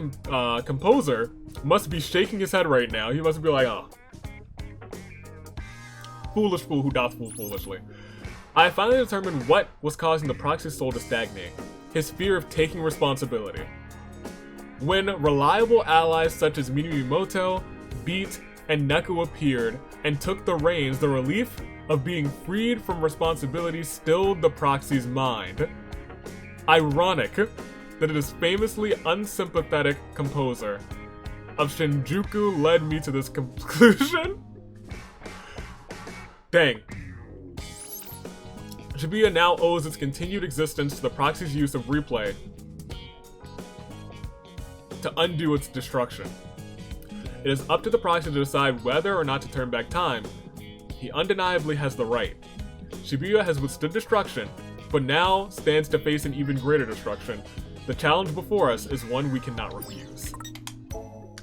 composer must be shaking his head right now. He must be like, oh. Foolish fool who doth fool foolishly. I finally determined what was causing the proxy's soul to stagnate. His fear of taking responsibility. When reliable allies such as Minamimoto, Beat, and Neku appeared and took the reins, the relief of being freed from responsibility stilled the proxy's mind. Ironic that it is famously unsympathetic composer of Shinjuku led me to this conclusion. Dang. Shibuya now owes its continued existence to the proxy's use of replay to undo its destruction. It is up to the proxy to decide whether or not to turn back time. He undeniably has the right. Shibuya has withstood destruction, but now stands to face an even greater destruction. The challenge before us is one we cannot refuse.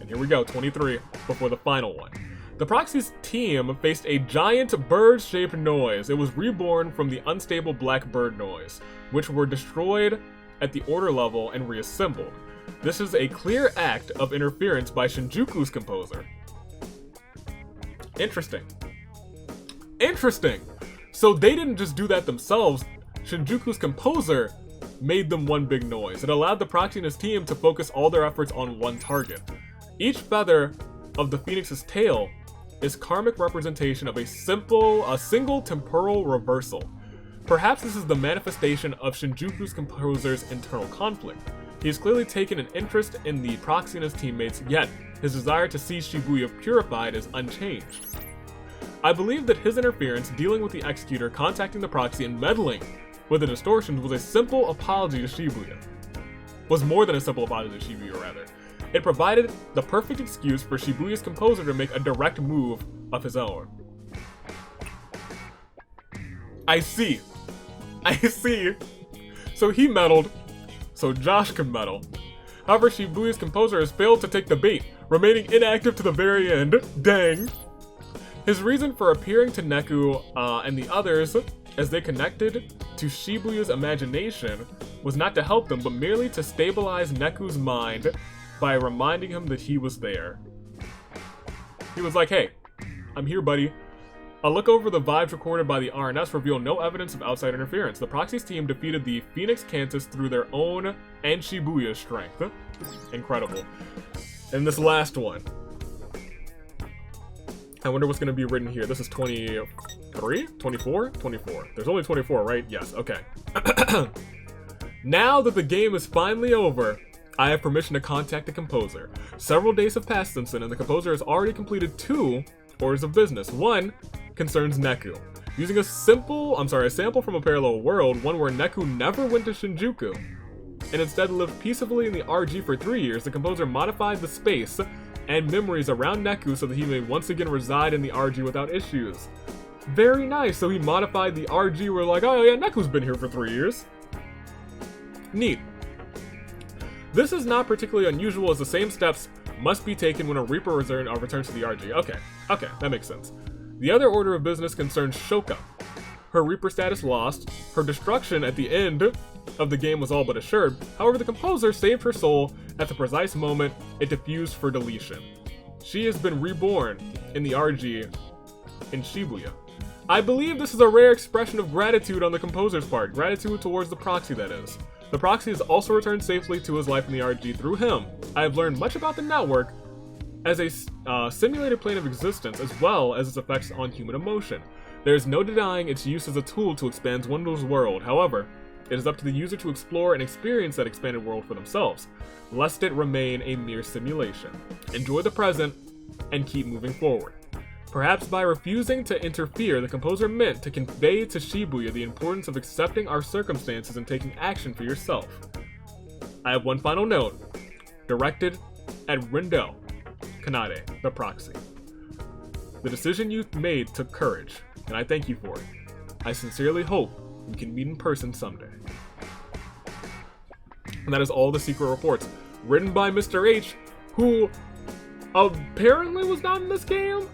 And here we go, 23, before the final one. The Proxy's team faced a giant bird-shaped noise. It was reborn from the unstable black bird noise, which were destroyed at the order level and reassembled. This is a clear act of interference by Shinjuku's composer. Interesting. Interesting! So they didn't just do that themselves. Shinjuku's composer made them one big noise. It allowed the Proxy and his team to focus all their efforts on one target. Each feather of the Phoenix's tail is karmic representation of a single temporal reversal. Perhaps this is the manifestation of Shinjuku's composer's internal conflict. He has clearly taken an interest in the Proxy and his teammates, yet his desire to see Shibuya purified is unchanged. I believe that his interference, dealing with the Executor, contacting the Proxy, and meddling with the distortions was a simple apology to Shibuya. Was more than a simple apology to Shibuya, rather. It provided the perfect excuse for Shibuya's composer to make a direct move of his own. I see. So he meddled, so Josh could meddle. However, Shibuya's composer has failed to take the bait, remaining inactive to the very end. Dang. His reason for appearing to Neku and the others as they connected to Shibuya's imagination was not to help them, but merely to stabilize Neku's mind by reminding him that he was there. He was like, hey, I'm here, buddy. A look over the vibes recorded by the RNS revealed no evidence of outside interference. The Proxy's team defeated the Phoenix Cantus through their own and Shibuya's strength. Incredible. And this last one. I wonder what's going to be written here. This is 23? 24? 24. There's only 24, right? Yes, okay. Now that the game is finally over, I have permission to contact the composer. Several days have passed since then, and the composer has already completed 2 orders of business. One concerns Neku. Using a sample from a parallel world, one where Neku never went to Shinjuku, and instead lived peacefully in the RG for 3 years, the composer modified the space and memories around Neku so that he may once again reside in the RG without issues. Very nice. So he modified the RG where like, oh yeah, Neku's been here for 3 years. Neat. This is not particularly unusual as the same steps must be taken when a Reaper returns to the RG. Okay, that makes sense. The other order of business concerns Shoka. Her Reaper status lost, her destruction at the end of the game was all but assured. However, the composer saved her soul at the precise moment it diffused for deletion. She has been reborn in the RG in Shibuya. I believe this is a rare expression of gratitude on the composer's part. Gratitude towards the Proxy, that is. The Proxy has also returned safely to his life in the RG through him. I have learned much about the network as a simulated plane of existence, as well as its effects on human emotion. There is no denying its use as a tool to expand one's world. However, it is up to the user to explore and experience that expanded world for themselves, lest it remain a mere simulation. Enjoy the present and keep moving forward. Perhaps by refusing to interfere, the composer meant to convey to Shibuya the importance of accepting our circumstances and taking action for yourself. I have one final note, directed at Rindo Kanade, the Proxy. The decision you made took courage, and I thank you for it. I sincerely hope we can meet in person someday. And that is all the secret reports, written by Mr. H, who apparently was not in this game?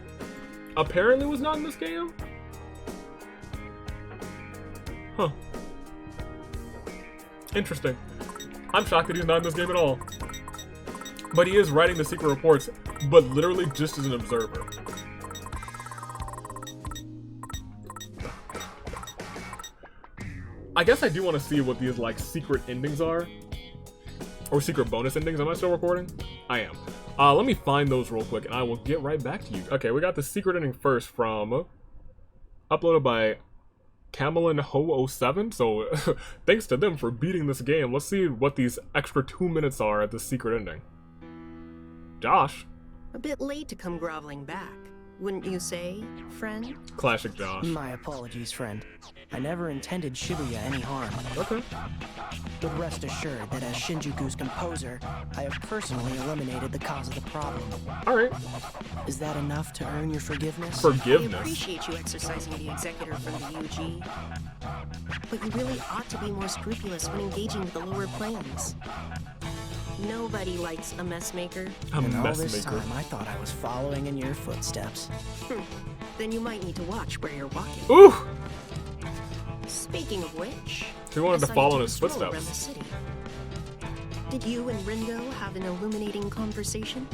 Huh. Interesting. I'm shocked that he's not in this game at all. But he is writing the secret reports, but literally just as an observer. I guess I do want to see what these, like, secret endings are. Or secret bonus endings. Am I still recording? I am. Let me find those real quick, and I will get right back to you. Okay, we got the secret ending first from... uploaded by Camelin07. So, thanks to them for beating this game. Let's see what these extra 2 minutes are at the secret ending. Josh. A bit late to come groveling back, wouldn't you say, friend? Classic Josh. My apologies, friend. I never intended Shibuya any harm. Okay. But rest assured that as Shinjuku's composer, I have personally eliminated the cause of the problem. Alright. Is that enough to earn your forgiveness? I Forgiveness. appreciate you exercising the executor from the UG. But you really ought to be more scrupulous when engaging with the lower planes. Nobody likes a mess maker. A And all mess this maker. time, I thought I was following in your footsteps. Then you might need to watch where you're walking. Ooh! Speaking of which, He wanted I to saw follow you in his take a stroll around the footsteps. city. Did you and Ringo have an illuminating conversation?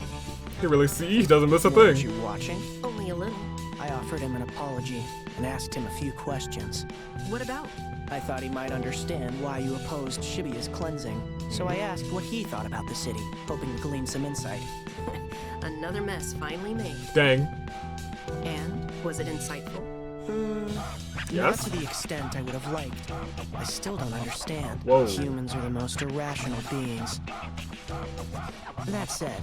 He really see, he doesn't miss a Weren't thing. you watching? Only a little. I offered him an apology and asked him a few questions. What about? I thought he might understand why you opposed Shibuya's cleansing, so I asked what he thought about the city, hoping to glean some insight. Another mess finally made. Dang. And was it insightful? Not Yes? to the extent I would have liked. I still don't understand. Whoa. Humans are the most irrational beings. That said,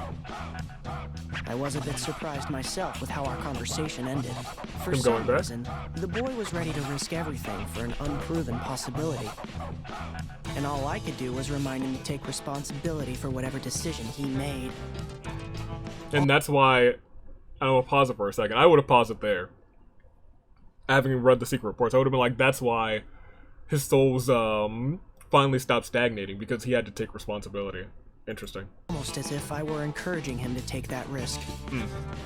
I was a bit surprised myself with how our conversation ended. For Him some going back? reason, the boy was ready to risk everything for an unproven possibility. And all I could do was remind him to take responsibility for whatever decision he made. And that's why I will pause it for a second. I would have paused it there. Having read the secret reports, I would have been like, that's why his soul's finally stopped stagnating, because he had to take responsibility. Interesting. Almost as if I were encouraging him to take that risk.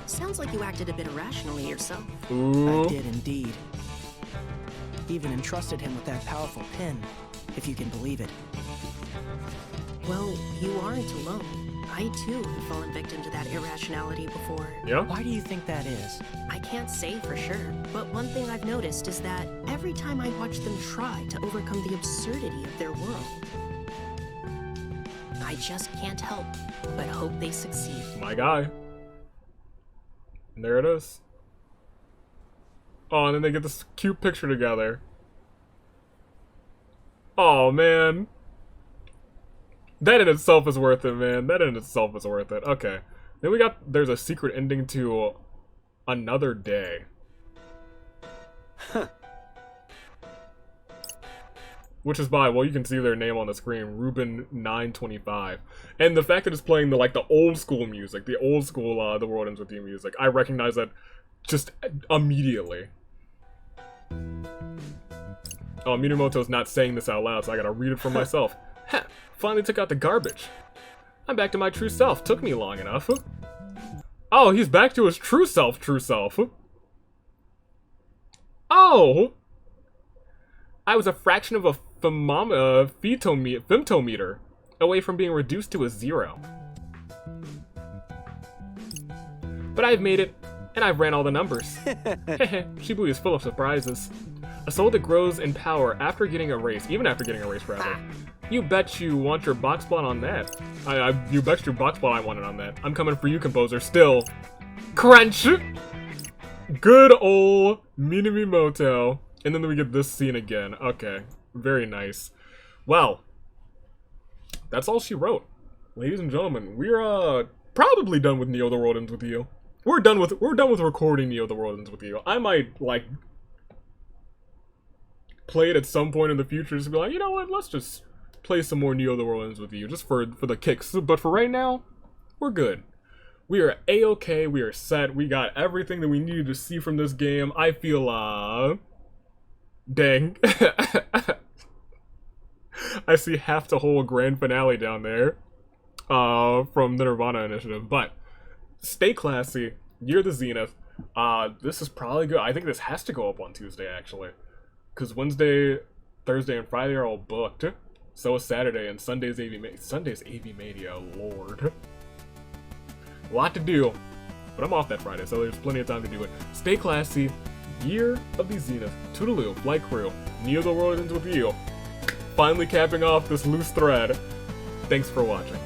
Sounds like you acted a bit irrationally yourself. Ooh. I did indeed. Even entrusted him with that powerful pin, if you can believe it. Well, you aren't alone. I too have fallen victim to that irrationality before. Yeah? Why do you think that is? I can't say for sure, but one thing I've noticed is that every time I watch them try to overcome the absurdity of their world, I just can't help but hope they succeed. My guy. And there it is. Oh, and then they get this cute picture together. Oh, man. That in itself is worth it, man. That in itself is worth it. Okay. Then there's a secret ending to Another Day. Which is by, well, you can see their name on the screen, Ruben925. And the fact that it's playing the old school music, the old school The World Ends With You music, I recognize that just immediately. Oh, Minamoto's not saying this out loud, so I gotta read it for myself. Heh, finally took out the garbage. I'm back to my true self. Took me long enough. Oh, he's back to his true self, Oh! I was a fraction of a femtometer away from being reduced to a 0. But I've made it, and I've ran all the numbers. Shibuya is full of surprises. A soul that grows in power after getting erased, even after getting erased, rather. You bet you want your box plot on that. You bet your box plot I want it on that. I'm coming for you, composer. Still. Crunch! Good old Minamoto. And then we get this scene again. Okay. Very nice. Well. That's all she wrote. Ladies and gentlemen, we're probably done with Neo the World Ends With You. We're done with recording Neo the World Ends With You. I might, play it at some point in the future, just be like, you know what, let's just play some more Neo the World Ends With You, just for the kicks. But for right now, we're good. We are A-okay, we are set, we got everything that we needed to see from this game. I feel, dang. I see half the whole grand finale down there, from the Nirvana Initiative, but stay classy, Year of the Zenith. This is probably good. I think this has to go up on Tuesday, actually. Because Wednesday, Thursday, and Friday are all booked. So is Saturday, and Sunday's AV Mania, lord. A lot to do, but I'm off that Friday, so there's plenty of time to do it. Stay classy, Year of the Zenith, Toodaloo, Flight Crew, Neo the World Ends With You. Finally capping off this loose thread. Thanks for watching.